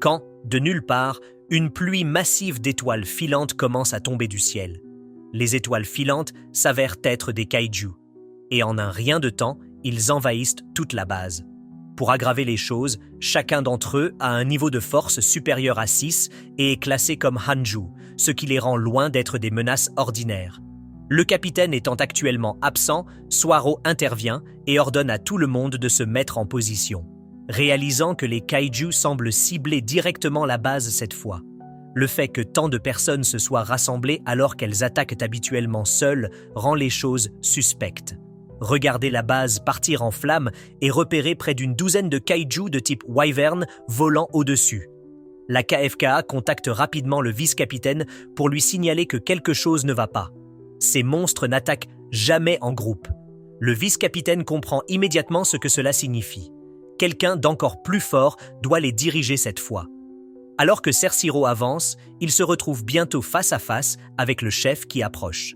Quand, de nulle part, une pluie massive d'étoiles filantes commence à tomber du ciel. Les étoiles filantes s'avèrent être des kaiju. Et en un rien de temps, ils envahissent toute la base. Pour aggraver les choses, chacun d'entre eux a un niveau de force supérieur à 6 et est classé comme Hanju, ce qui les rend loin d'être des menaces ordinaires. Le capitaine étant actuellement absent, Swaro intervient et ordonne à tout le monde de se mettre en position. Réalisant que les kaiju semblent cibler directement la base cette fois. Le fait que tant de personnes se soient rassemblées alors qu'elles attaquent habituellement seules rend les choses suspectes. Regarder la base partir en flammes et repérer près d'une douzaine de kaiju de type Wyvern volant au-dessus. La KFKA contacte rapidement le vice-capitaine pour lui signaler que quelque chose ne va pas. Ces monstres n'attaquent jamais en groupe. Le vice-capitaine comprend immédiatement ce que cela signifie. Quelqu'un d'encore plus fort doit les diriger cette fois. Alors que Cersiro avance, il se retrouve bientôt face à face avec le chef qui approche.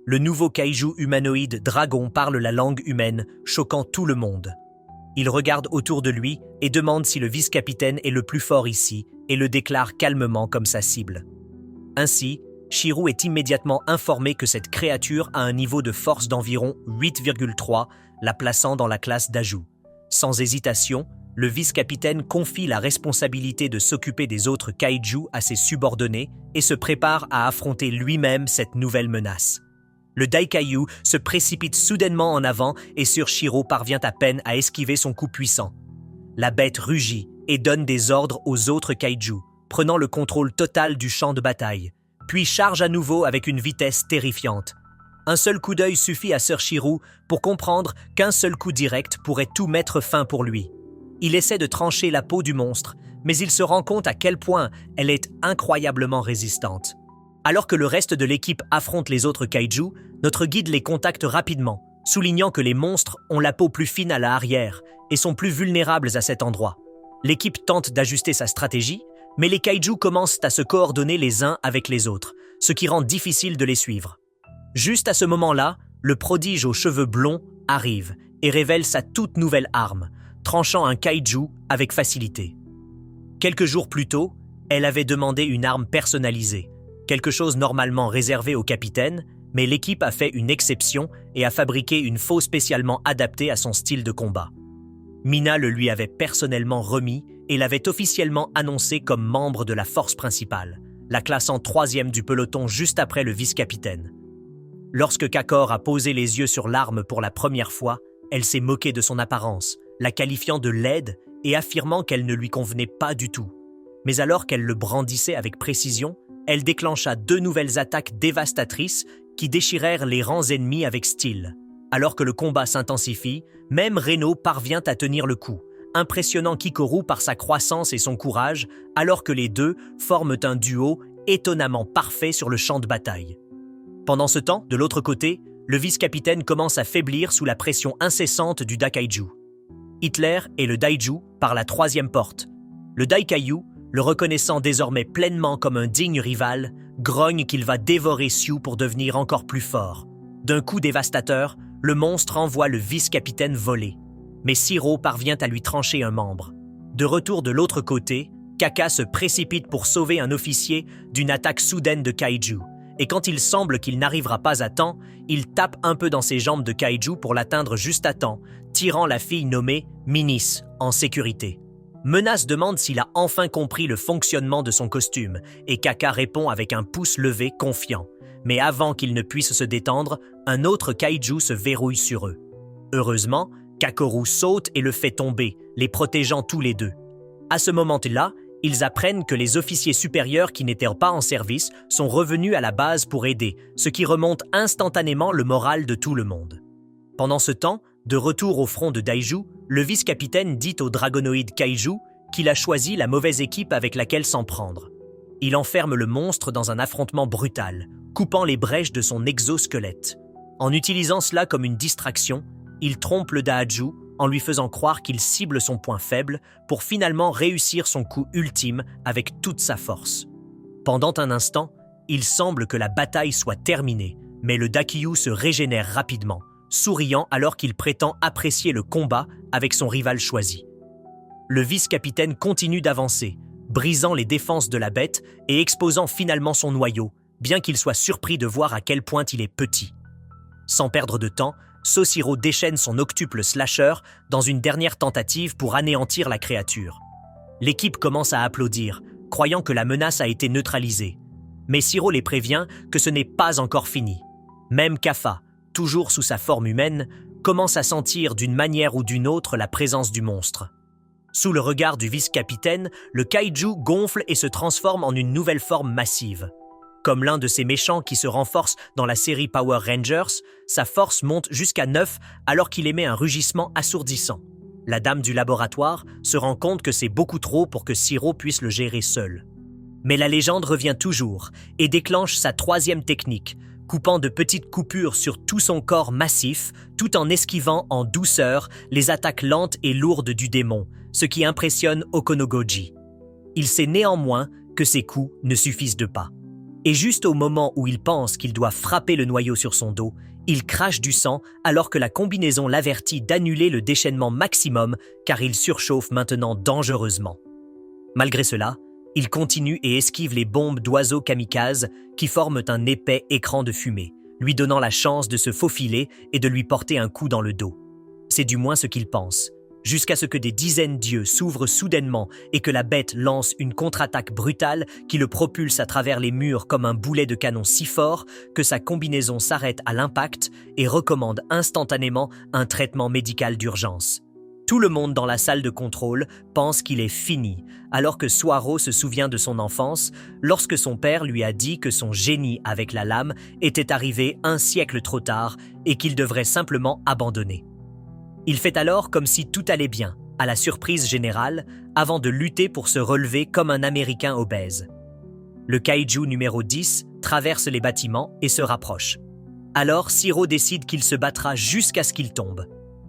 Le nouveau kaiju humanoïde dragon parle la langue humaine, choquant tout le monde. Il regarde autour de lui et demande si le vice-capitaine est le plus fort ici et le déclare calmement comme sa cible. Ainsi, Shirou est immédiatement informé que cette créature a un niveau de force d'environ 8,3, la plaçant dans la classe d'Aju. Sans hésitation, le vice-capitaine confie la responsabilité de s'occuper des autres kaiju à ses subordonnés et se prépare à affronter lui-même cette nouvelle menace. Le Daikaiju se précipite soudainement en avant et Shiro parvient à peine à esquiver son coup puissant. La bête rugit et donne des ordres aux autres kaiju, prenant le contrôle total du champ de bataille, puis charge à nouveau avec une vitesse terrifiante. Un seul coup d'œil suffit à Shiro pour comprendre qu'un seul coup direct pourrait tout mettre fin pour lui. Il essaie de trancher la peau du monstre, mais il se rend compte à quel point elle est incroyablement résistante. Alors que le reste de l'équipe affronte les autres kaiju, notre guide les contacte rapidement, soulignant que les monstres ont la peau plus fine à l'arrière et sont plus vulnérables à cet endroit. L'équipe tente d'ajuster sa stratégie, mais les kaiju commencent à se coordonner les uns avec les autres, ce qui rend difficile de les suivre. Juste à ce moment-là, le prodige aux cheveux blonds arrive et révèle sa toute nouvelle arme, tranchant un kaiju avec facilité. Quelques jours plus tôt, elle avait demandé une arme personnalisée, quelque chose normalement réservé au capitaine, mais l'équipe a fait une exception et a fabriqué une faux spécialement adaptée à son style de combat. Mina le lui avait personnellement remis et l'avait officiellement annoncé comme membre de la force principale, la classant 3e du peloton juste après le vice-capitaine. Lorsque Kakor a posé les yeux sur l'arme pour la première fois, elle s'est moquée de son apparence, la qualifiant de laide et affirmant qu'elle ne lui convenait pas du tout. Mais alors qu'elle le brandissait avec précision, elle déclencha 2 nouvelles attaques dévastatrices qui déchirèrent les rangs ennemis avec style. Alors que le combat s'intensifie, même Reno parvient à tenir le coup, impressionnant Kikoru par sa croissance et son courage, alors que les deux forment un duo étonnamment parfait sur le champ de bataille. Pendant ce temps, de l'autre côté, le vice-capitaine commence à faiblir sous la pression incessante du Dakaiju. Hitler et le Daiju par la 3e porte. Le Daikaiju, le reconnaissant désormais pleinement comme un digne rival, grogne qu'il va dévorer Sioux pour devenir encore plus fort. D'un coup dévastateur, le monstre envoie le vice-capitaine voler. Mais Siro parvient à lui trancher un membre. De retour de l'autre côté, Kaka se précipite pour sauver un officier d'une attaque soudaine de Kaiju. Et quand il semble qu'il n'arrivera pas à temps, il tape un peu dans ses jambes de Kaiju pour l'atteindre juste à temps, tirant la fille nommée Minis en sécurité. Menace demande s'il a enfin compris le fonctionnement de son costume, et Kaka répond avec un pouce levé confiant. Mais avant qu'il ne puisse se détendre, un autre kaiju se verrouille sur eux. Heureusement, Kakoru saute et le fait tomber, les protégeant tous les deux. À ce moment-là, ils apprennent que les officiers supérieurs qui n'étaient pas en service sont revenus à la base pour aider, ce qui remonte instantanément le moral de tout le monde. Pendant ce temps, de retour au front de Daiju, le vice-capitaine dit au dragonoïde Kaiju qu'il a choisi la mauvaise équipe avec laquelle s'en prendre. Il enferme le monstre dans un affrontement brutal, coupant les brèches de son exosquelette. En utilisant cela comme une distraction, il trompe le Daiju en lui faisant croire qu'il cible son point faible pour finalement réussir son coup ultime avec toute sa force. Pendant un instant, il semble que la bataille soit terminée, mais le Dakiyu se régénère rapidement, souriant alors qu'il prétend apprécier le combat avec son rival choisi. Le vice-capitaine continue d'avancer, brisant les défenses de la bête et exposant finalement son noyau, bien qu'il soit surpris de voir à quel point il est petit. Sans perdre de temps, Soshiro déchaîne son octuple slasher dans une dernière tentative pour anéantir la créature. L'équipe commence à applaudir, croyant que la menace a été neutralisée. Mais Siro les prévient que ce n'est pas encore fini. Même Kappa, toujours sous sa forme humaine, commence à sentir d'une manière ou d'une autre la présence du monstre. Sous le regard du vice-capitaine, le kaiju gonfle et se transforme en une nouvelle forme massive. Comme l'un de ces méchants qui se renforce dans la série Power Rangers, sa force monte jusqu'à 9 alors qu'il émet un rugissement assourdissant. La dame du laboratoire se rend compte que c'est beaucoup trop pour que Siro puisse le gérer seul. Mais la légende revient toujours et déclenche sa 3e technique, coupant de petites coupures sur tout son corps massif, tout en esquivant en douceur les attaques lentes et lourdes du démon, ce qui impressionne Okonogoji. Il sait néanmoins que ses coups ne suffisent pas. Et juste au moment où il pense qu'il doit frapper le noyau sur son dos, il crache du sang alors que la combinaison l'avertit d'annuler le déchaînement maximum car il surchauffe maintenant dangereusement. Malgré cela, il continue et esquive les bombes d'oiseaux kamikazes qui forment un épais écran de fumée, lui donnant la chance de se faufiler et de lui porter un coup dans le dos. C'est du moins ce qu'il pense, jusqu'à ce que des dizaines d'yeux s'ouvrent soudainement et que la bête lance une contre-attaque brutale qui le propulse à travers les murs comme un boulet de canon si fort que sa combinaison s'arrête à l'impact et recommande instantanément un traitement médical d'urgence. Tout le monde dans la salle de contrôle pense qu'il est fini, alors que Soaro se souvient de son enfance lorsque son père lui a dit que son génie avec la lame était arrivé un siècle trop tard et qu'il devrait simplement abandonner. Il fait alors comme si tout allait bien, à la surprise générale, avant de lutter pour se relever comme un Américain obèse. Le kaiju numéro 10 traverse les bâtiments et se rapproche. Alors Shiro décide qu'il se battra jusqu'à ce qu'il tombe.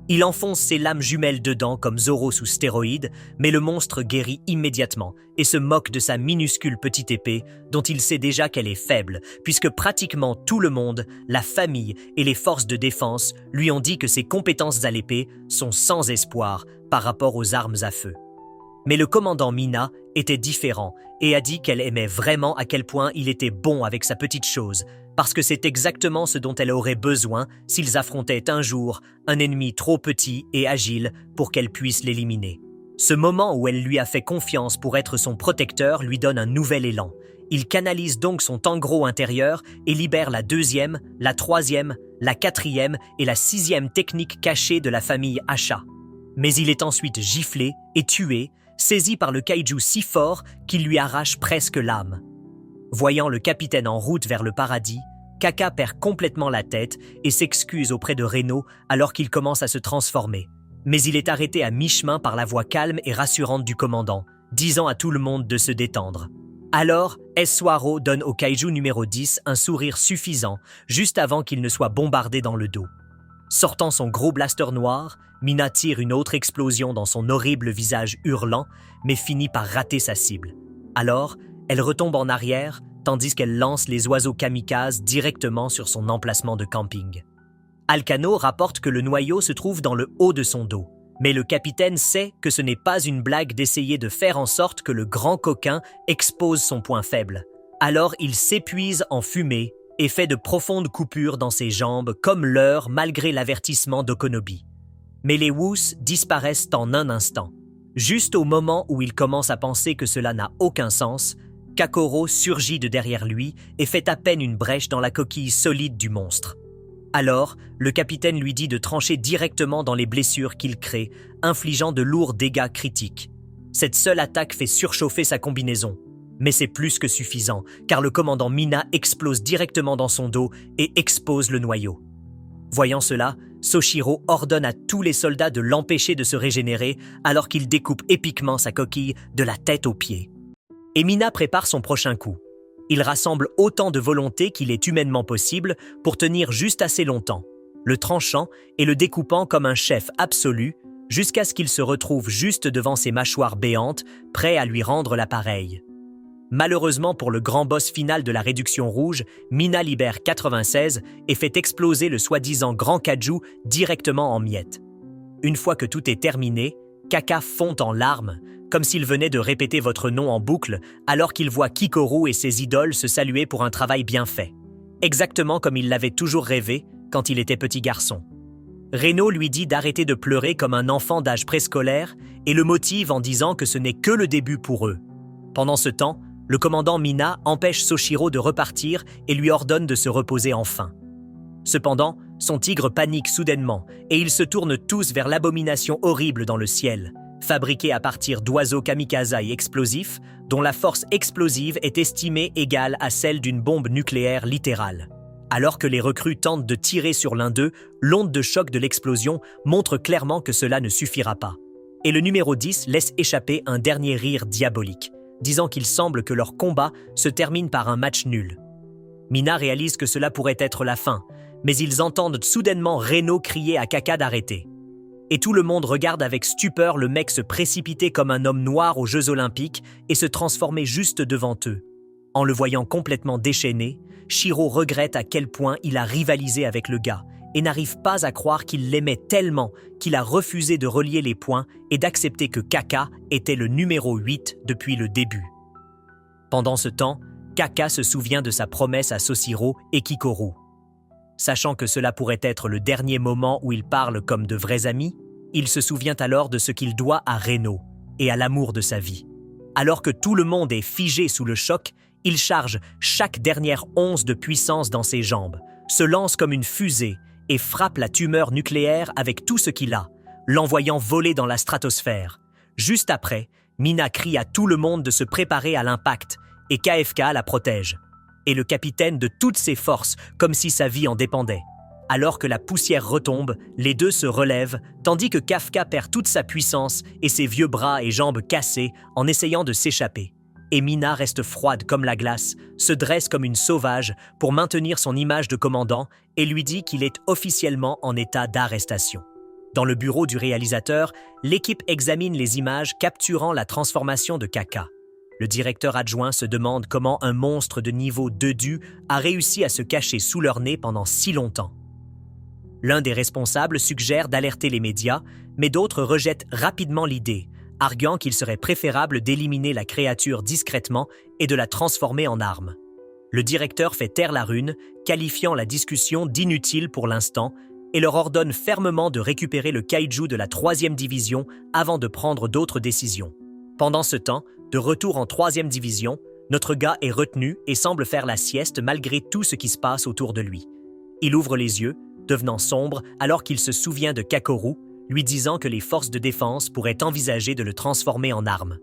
Il enfonce ses lames jumelles dedans comme Zoro sous stéroïdes, mais le monstre guérit immédiatement et se moque de sa minuscule petite épée dont il sait déjà qu'elle est faible, puisque pratiquement tout le monde, la famille et les forces de défense lui ont dit que ses compétences à l'épée sont sans espoir par rapport aux armes à feu. Mais le commandant Mina était différent et a dit qu'elle aimait vraiment à quel point il était bon avec sa petite chose, parce que c'est exactement ce dont elle aurait besoin s'ils affrontaient un jour un ennemi trop petit et agile pour qu'elle puisse l'éliminer. Ce moment où elle lui a fait confiance pour être son protecteur lui donne un nouvel élan. Il canalise donc son Tanjiro intérieur et libère la 2e, la 3e, la 4e et la 6e technique cachée de la famille Asha. Mais il est ensuite giflé et tué, saisi par le kaiju si fort qu'il lui arrache presque l'âme. Voyant le capitaine en route vers le paradis, Kaka perd complètement la tête et s'excuse auprès de Reno alors qu'il commence à se transformer. Mais il est arrêté à mi-chemin par la voix calme et rassurante du commandant, disant à tout le monde de se détendre. Alors, Essuaro donne au kaiju numéro 10 un sourire suffisant, juste avant qu'il ne soit bombardé dans le dos. Sortant son gros blaster noir, Mina tire une autre explosion dans son horrible visage hurlant, mais finit par rater sa cible. Alors, elle retombe en arrière, tandis qu'elle lance les oiseaux kamikazes directement sur son emplacement de camping. Alcano rapporte que le noyau se trouve dans le haut de son dos, mais le capitaine sait que ce n'est pas une blague d'essayer de faire en sorte que le grand coquin expose son point faible. Alors il s'épuise en fumée et fait de profondes coupures dans ses jambes comme l'heure malgré l'avertissement d'Okonobi. Mais les Woos disparaissent en un instant. Juste au moment où il commence à penser que cela n'a aucun sens, Kakoro surgit de derrière lui et fait à peine une brèche dans la coquille solide du monstre. Alors, le capitaine lui dit de trancher directement dans les blessures qu'il crée, infligeant de lourds dégâts critiques. Cette seule attaque fait surchauffer sa combinaison. Mais c'est plus que suffisant, car le commandant Mina explose directement dans son dos et expose le noyau. Voyant cela, Soshiro ordonne à tous les soldats de l'empêcher de se régénérer alors qu'il découpe épiquement sa coquille de la tête aux pieds. Et Mina prépare son prochain coup. Il rassemble autant de volonté qu'il est humainement possible pour tenir juste assez longtemps, le tranchant et le découpant comme un chef absolu, jusqu'à ce qu'il se retrouve juste devant ses mâchoires béantes, prêt à lui rendre l'appareil. Malheureusement pour le grand boss final de la réduction rouge, Mina libère 96 et fait exploser le soi-disant grand kaiju directement en miettes. Une fois que tout est terminé, Kaka fond en larmes, comme s'il venait de répéter votre nom en boucle alors qu'il voit Kikoru et ses idoles se saluer pour un travail bien fait. Exactement comme il l'avait toujours rêvé quand il était petit garçon. Reno lui dit d'arrêter de pleurer comme un enfant d'âge préscolaire et le motive en disant que ce n'est que le début pour eux. Pendant ce temps, le commandant Mina empêche Soshiro de repartir et lui ordonne de se reposer enfin. Cependant, son tigre panique soudainement et ils se tournent tous vers l'abomination horrible dans le ciel, fabriquée à partir d'oiseaux kamikazai explosifs dont la force explosive est estimée égale à celle d'une bombe nucléaire littérale. Alors que les recrues tentent de tirer sur l'un d'eux, l'onde de choc de l'explosion montre clairement que cela ne suffira pas. Et le numéro 10 laisse échapper un dernier rire diabolique, disant qu'il semble que leur combat se termine par un match nul. Mina réalise que cela pourrait être la fin, mais ils entendent soudainement Reno crier à Kaka d'arrêter. Et tout le monde regarde avec stupeur le mec se précipiter comme un homme noir aux Jeux Olympiques et se transformer juste devant eux. En le voyant complètement déchaîné, Shiro regrette à quel point il a rivalisé avec le gars et n'arrive pas à croire qu'il l'aimait tellement qu'il a refusé de relier les points et d'accepter que Kaka était le numéro 8 depuis le début. Pendant ce temps, Kaka se souvient de sa promesse à Soshiro et Kikoru. Sachant que cela pourrait être le dernier moment où ils parlent comme de vrais amis, il se souvient alors de ce qu'il doit à Reno et à l'amour de sa vie. Alors que tout le monde est figé sous le choc, il charge chaque dernière once de puissance dans ses jambes, se lance comme une fusée et frappe la tumeur nucléaire avec tout ce qu'il a, l'envoyant voler dans la stratosphère. Juste après, Mina crie à tout le monde de se préparer à l'impact et KFK la protège. Et le capitaine de toutes ses forces, comme si sa vie en dépendait. Alors que la poussière retombe, les deux se relèvent, tandis que Kafka perd toute sa puissance et ses vieux bras et jambes cassés en essayant de s'échapper. et Mina reste froide comme la glace, se dresse comme une sauvage pour maintenir son image de commandant et lui dit qu'il est officiellement en état d'arrestation. Dans le bureau du réalisateur, l'équipe examine les images capturant la transformation de Kaka. Le directeur adjoint se demande comment un monstre de niveau 2 a réussi à se cacher sous leur nez pendant si longtemps. L'un des responsables suggère d'alerter les médias, mais d'autres rejettent rapidement l'idée, arguant qu'il serait préférable d'éliminer la créature discrètement et de la transformer en arme. Le directeur fait taire la rune, qualifiant la discussion d'inutile pour l'instant, et leur ordonne fermement de récupérer le kaiju de la 3e division avant de prendre d'autres décisions. Pendant ce temps, de retour en 3e division, notre gars est retenu et semble faire la sieste malgré tout ce qui se passe autour de lui. Il ouvre les yeux, devenant sombre alors qu'il se souvient de Kakoru, lui disant que les forces de défense pourraient envisager de le transformer en arme.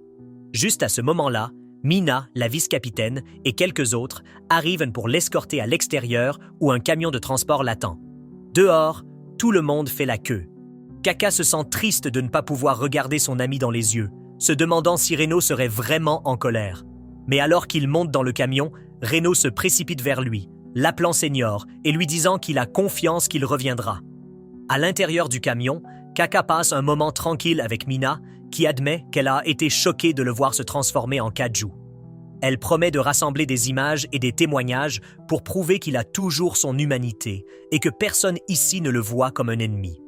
Juste à ce moment-là, Mina, la vice-capitaine, et quelques autres arrivent pour l'escorter à l'extérieur où un camion de transport l'attend. Dehors, tout le monde fait la queue. Kaka se sent triste de ne pas pouvoir regarder son ami dans les yeux, se demandant si Reno serait vraiment en colère. Mais alors qu'il monte dans le camion, Reno se précipite vers lui, l'appelant Senior et lui disant qu'il a confiance qu'il reviendra. À l'intérieur du camion, Kaka passe un moment tranquille avec Mina, qui admet qu'elle a été choquée de le voir se transformer en kaiju. Elle promet de rassembler des images et des témoignages pour prouver qu'il a toujours son humanité et que personne ici ne le voit comme un ennemi.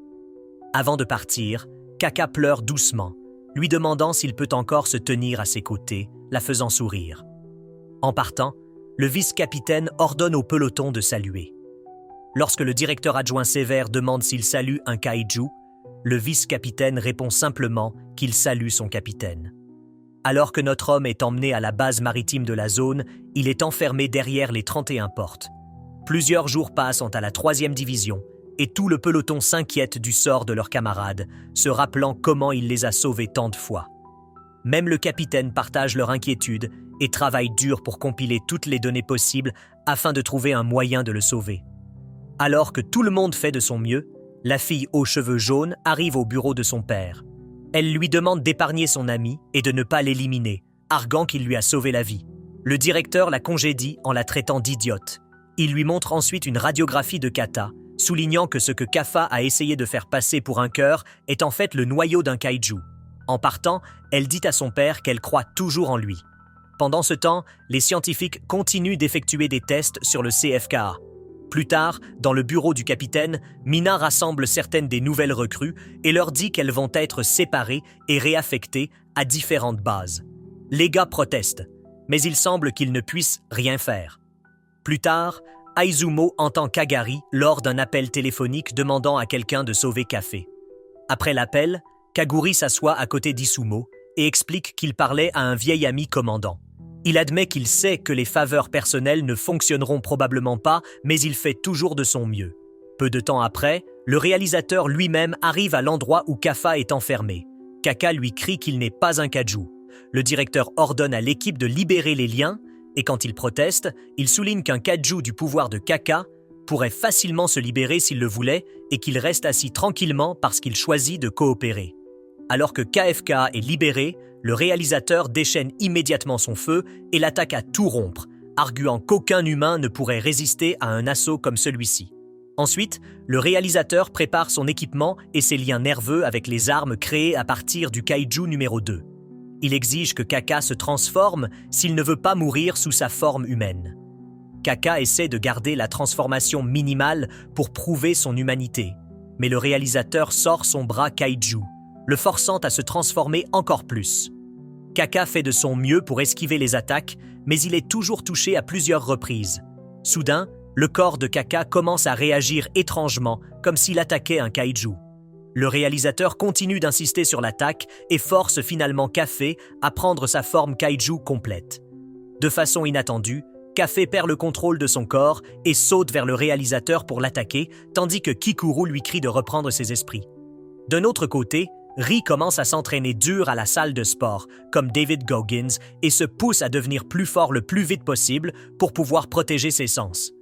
Avant de partir, Kaka pleure doucement, lui demandant s'il peut encore se tenir à ses côtés, la faisant sourire. En partant, le vice-capitaine ordonne au peloton de saluer. Lorsque le directeur adjoint sévère demande s'il salue un kaiju, le vice-capitaine répond simplement qu'il salue son capitaine. Alors que notre homme est emmené à la base maritime de la zone, il est enfermé derrière les 31 portes. Plusieurs jours passent à la 3e division et tout le peloton s'inquiète du sort de leurs camarades, se rappelant comment il les a sauvés tant de fois. Même le capitaine partage leur inquiétude et travaille dur pour compiler toutes les données possibles afin de trouver un moyen de le sauver. Alors que tout le monde fait de son mieux, la fille aux cheveux jaunes arrive au bureau de son père. Elle lui demande d'épargner son ami et de ne pas l'éliminer, arguant qu'il lui a sauvé la vie. Le directeur la congédie en la traitant d'idiote. Il lui montre ensuite une radiographie de Kata, soulignant que ce que Kafa a essayé de faire passer pour un cœur est en fait le noyau d'un kaiju. En partant, elle dit à son père qu'elle croit toujours en lui. Pendant ce temps, les scientifiques continuent d'effectuer des tests sur le CFKA. Plus tard, dans le bureau du capitaine, Mina rassemble certaines des nouvelles recrues et leur dit qu'elles vont être séparées et réaffectées à différentes bases. Les gars protestent, mais il semble qu'ils ne puissent rien faire. Plus tard, Aizumo entend Kagari lors d'un appel téléphonique demandant à quelqu'un de sauver Café. Après l'appel, Kaguri s'assoit à côté d'Isumo et explique qu'il parlait à un vieil ami commandant. Il admet qu'il sait que les faveurs personnelles ne fonctionneront probablement pas, mais il fait toujours de son mieux. Peu de temps après, le réalisateur lui-même arrive à l'endroit où Kafa est enfermé. Kaka lui crie qu'il n'est pas un kaiju. Le directeur ordonne à l'équipe de libérer les liens, et quand il proteste, il souligne qu'un kaiju du pouvoir de Kaka pourrait facilement se libérer s'il le voulait et qu'il reste assis tranquillement parce qu'il choisit de coopérer. Alors que KFKA est libéré, le réalisateur déchaîne immédiatement son feu et l'attaque à tout rompre, arguant qu'aucun humain ne pourrait résister à un assaut comme celui-ci. Ensuite, le réalisateur prépare son équipement et ses liens nerveux avec les armes créées à partir du kaiju numéro 2. Il exige que Kaka se transforme s'il ne veut pas mourir sous sa forme humaine. Kaka essaie de garder la transformation minimale pour prouver son humanité, mais le réalisateur sort son bras kaiju, le forçant à se transformer encore plus. Kaka fait de son mieux pour esquiver les attaques, mais il est toujours touché à plusieurs reprises. Soudain, le corps de Kaka commence à réagir étrangement, comme s'il attaquait un kaiju. Le réalisateur continue d'insister sur l'attaque et force finalement Café à prendre sa forme kaiju complète. De façon inattendue, Café perd le contrôle de son corps et saute vers le réalisateur pour l'attaquer, tandis que Kikuru lui crie de reprendre ses esprits. D'un autre côté, Ri commence à s'entraîner dur à la salle de sport, comme David Goggins, et se pousse à devenir plus fort le plus vite possible pour pouvoir protéger ses sens.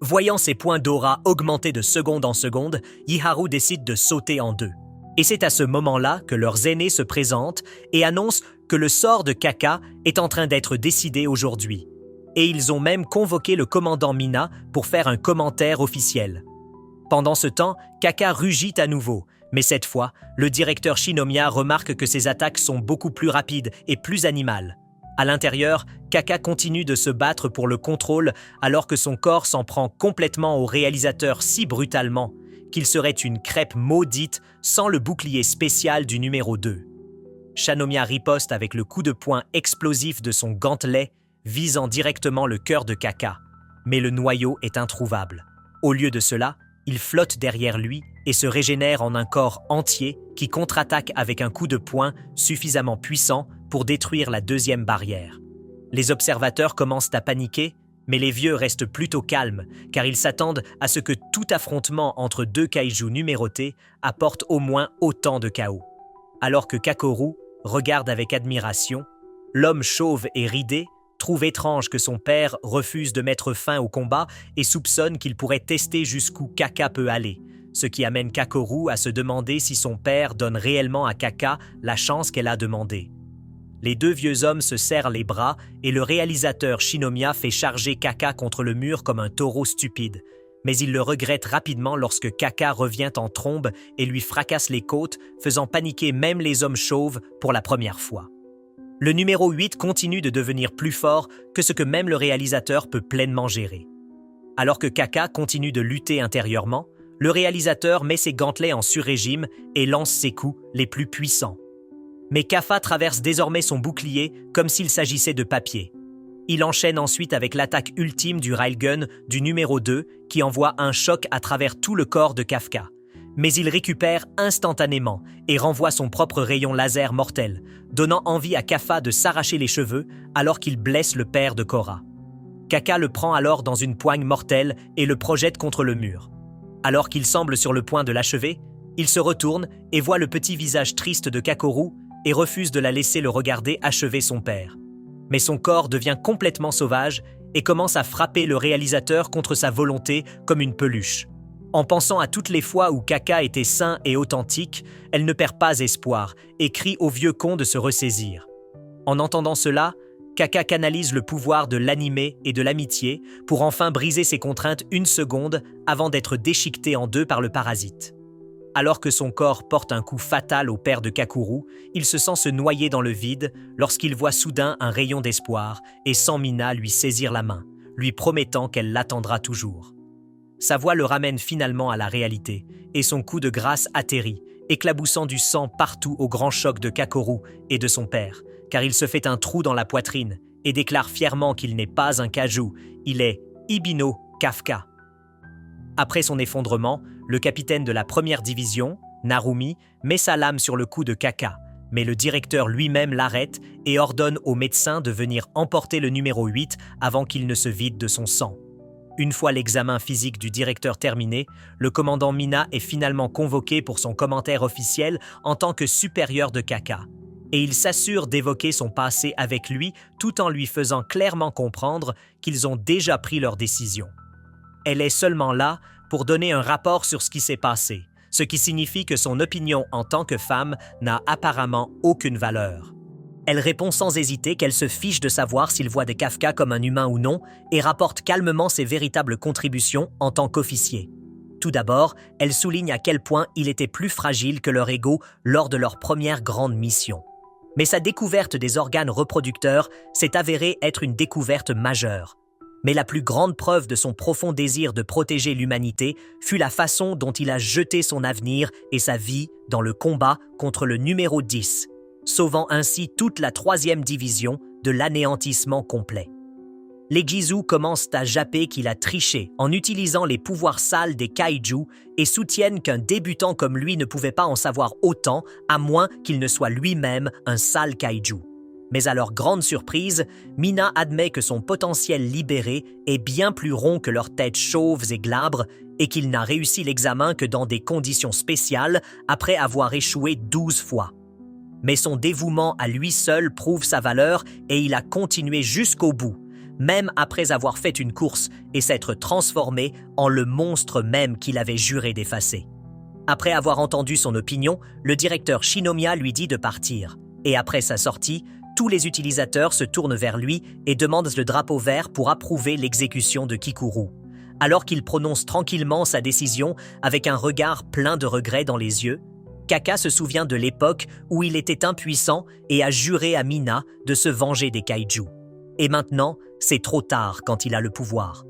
Voyant ses points d'aura augmenter de seconde en seconde, Iharu décide de sauter en deux. Et c'est à ce moment-là que leurs aînés se présentent et annoncent que le sort de Kaka est en train d'être décidé aujourd'hui. Et ils ont même convoqué le commandant Mina pour faire un commentaire officiel. Pendant ce temps, Kaka rugit à nouveau, mais cette fois, le directeur Shinomiya remarque que ses attaques sont beaucoup plus rapides et plus animales. À l'intérieur, Kaka continue de se battre pour le contrôle alors que son corps s'en prend complètement au réalisateur si brutalement qu'il serait une crêpe maudite sans le bouclier spécial du numéro 2. Shinomiya riposte avec le coup de poing explosif de son gantelet, visant directement le cœur de Kaka, mais le noyau est introuvable. Au lieu de cela, il flotte derrière lui et se régénère en un corps entier qui contre-attaque avec un coup de poing suffisamment puissant pour détruire la deuxième barrière. Les observateurs commencent à paniquer, mais les vieux restent plutôt calmes car ils s'attendent à ce que tout affrontement entre deux kaiju numérotés apporte au moins autant de chaos. Alors que Kakoru regarde avec admiration, l'homme chauve et ridé trouve étrange que son père refuse de mettre fin au combat et soupçonne qu'il pourrait tester jusqu'où Kaka peut aller, ce qui amène Kakoru à se demander si son père donne réellement à Kaka la chance qu'elle a demandée. Les deux vieux hommes se serrent les bras et le réalisateur Shinomiya fait charger Kaka contre le mur comme un taureau stupide, mais il le regrette rapidement lorsque Kaka revient en trombe et lui fracasse les côtes, faisant paniquer même les hommes chauves pour la première fois. Le numéro 8 continue de devenir plus fort que ce que même le réalisateur peut pleinement gérer. Alors que Kaka continue de lutter intérieurement, le réalisateur met ses gantelets en sur-régime et lance ses coups les plus puissants. Mais Kaffa traverse désormais son bouclier comme s'il s'agissait de papier. Il enchaîne ensuite avec l'attaque ultime du railgun du numéro 2 qui envoie un choc à travers tout le corps de Kafka. Mais il récupère instantanément et renvoie son propre rayon laser mortel, donnant envie à Kaffa de s'arracher les cheveux alors qu'il blesse le père de Korra. Kaka le prend alors dans une poigne mortelle et le projette contre le mur. Alors qu'il semble sur le point de l'achever, il se retourne et voit le petit visage triste de Kakoru et refuse de la laisser le regarder achever son père. Mais son corps devient complètement sauvage et commence à frapper le réalisateur contre sa volonté comme une peluche. En pensant à toutes les fois où Kaka était sain et authentique, elle ne perd pas espoir et crie au vieux con de se ressaisir. En entendant cela, Kaka canalise le pouvoir de l'animé et de l'amitié pour enfin briser ses contraintes une seconde avant d'être déchiqueté en deux par le parasite. Alors que son corps porte un coup fatal au père de Kakoru, il se sent se noyer dans le vide lorsqu'il voit soudain un rayon d'espoir et sent Mina lui saisir la main, lui promettant qu'elle l'attendra toujours. Sa voix le ramène finalement à la réalité, et son coup de grâce atterrit, éclaboussant du sang partout au grand choc de Kakoru et de son père, car il se fait un trou dans la poitrine et déclare fièrement qu'il n'est pas un kaiju, il est Ibino Kafka. Après son effondrement, le capitaine de la première division, Narumi, met sa lame sur le cou de Kaka, mais le directeur lui-même l'arrête et ordonne au médecin de venir emporter le numéro 8 avant qu'il ne se vide de son sang. Une fois l'examen physique du directeur terminé, le commandant Mina est finalement convoqué pour son commentaire officiel en tant que supérieur de Kaka. Et il s'assure d'évoquer son passé avec lui tout en lui faisant clairement comprendre qu'ils ont déjà pris leur décision. Elle est seulement là pour donner un rapport sur ce qui s'est passé, ce qui signifie que son opinion en tant que femme n'a apparemment aucune valeur. Elle répond sans hésiter qu'elle se fiche de savoir s'il voit des Kafka comme un humain ou non et rapporte calmement ses véritables contributions en tant qu'officier. Tout d'abord, elle souligne à quel point il était plus fragile que leur ego lors de leur première grande mission. Mais sa découverte des organes reproducteurs s'est avérée être une découverte majeure. Mais la plus grande preuve de son profond désir de protéger l'humanité fut la façon dont il a jeté son avenir et sa vie dans le combat contre le numéro 10, sauvant ainsi toute la 3e division de l'anéantissement complet. Les Jizu commencent à japper qu'il a triché en utilisant les pouvoirs sales des kaiju et soutiennent qu'un débutant comme lui ne pouvait pas en savoir autant à moins qu'il ne soit lui-même un sale kaiju. Mais à leur grande surprise, Mina admet que son potentiel libéré est bien plus rond que leurs têtes chauves et glabres et qu'il n'a réussi l'examen que dans des conditions spéciales après avoir échoué 12 fois. Mais son dévouement à lui seul prouve sa valeur et il a continué jusqu'au bout, même après avoir fait une course et s'être transformé en le monstre même qu'il avait juré d'effacer. Après avoir entendu son opinion, le directeur Shinomiya lui dit de partir. Et après sa sortie, tous les utilisateurs se tournent vers lui et demandent le drapeau vert pour approuver l'exécution de Kikuru. Alors qu'il prononce tranquillement sa décision avec un regard plein de regret dans les yeux, Kaka se souvient de l'époque où il était impuissant et a juré à Mina de se venger des kaiju. Et maintenant, c'est trop tard quand il a le pouvoir.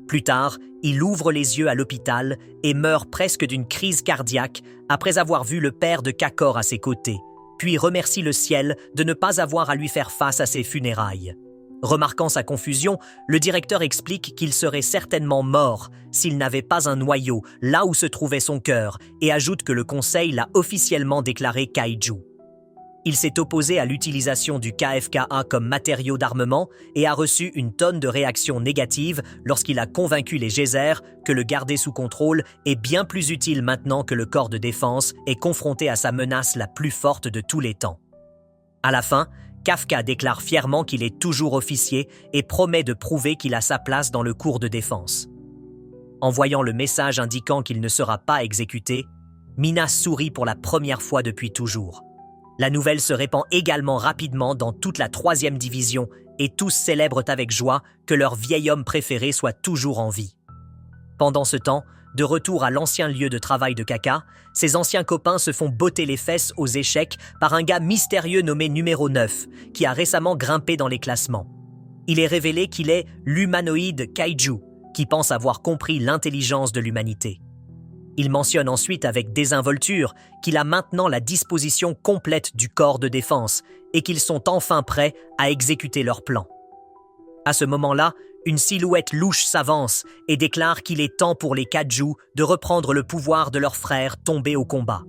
Plus tard, il ouvre les yeux à l'hôpital et meurt presque d'une crise cardiaque après avoir vu le père de Kakor à ses côtés, puis remercie le ciel de ne pas avoir à lui faire face à ses funérailles. Remarquant sa confusion, le directeur explique qu'il serait certainement mort s'il n'avait pas un noyau là où se trouvait son cœur et ajoute que le conseil l'a officiellement déclaré kaiju. Il s'est opposé à l'utilisation du KFKA comme matériau d'armement et a reçu une tonne de réactions négatives lorsqu'il a convaincu les geysers que le garder sous contrôle est bien plus utile maintenant que le corps de défense est confronté à sa menace la plus forte de tous les temps. À la fin, Kafka déclare fièrement qu'il est toujours officier et promet de prouver qu'il a sa place dans le corps de défense. En voyant le message indiquant qu'il ne sera pas exécuté, Mina sourit pour la première fois depuis toujours. La nouvelle se répand également rapidement dans toute la 3e division et tous célèbrent avec joie que leur vieil homme préféré soit toujours en vie. Pendant ce temps, de retour à l'ancien lieu de travail de Kaka, ses anciens copains se font botter les fesses aux échecs par un gars mystérieux nommé numéro 9, qui a récemment grimpé dans les classements. Il est révélé qu'il est l'humanoïde Kaiju, qui pense avoir compris l'intelligence de l'humanité. Il mentionne ensuite avec désinvolture qu'il a maintenant la disposition complète du corps de défense et qu'ils sont enfin prêts à exécuter leur plan. À ce moment-là, une silhouette louche s'avance et déclare qu'il est temps pour les Kaiju de reprendre le pouvoir de leurs frères tombés au combat.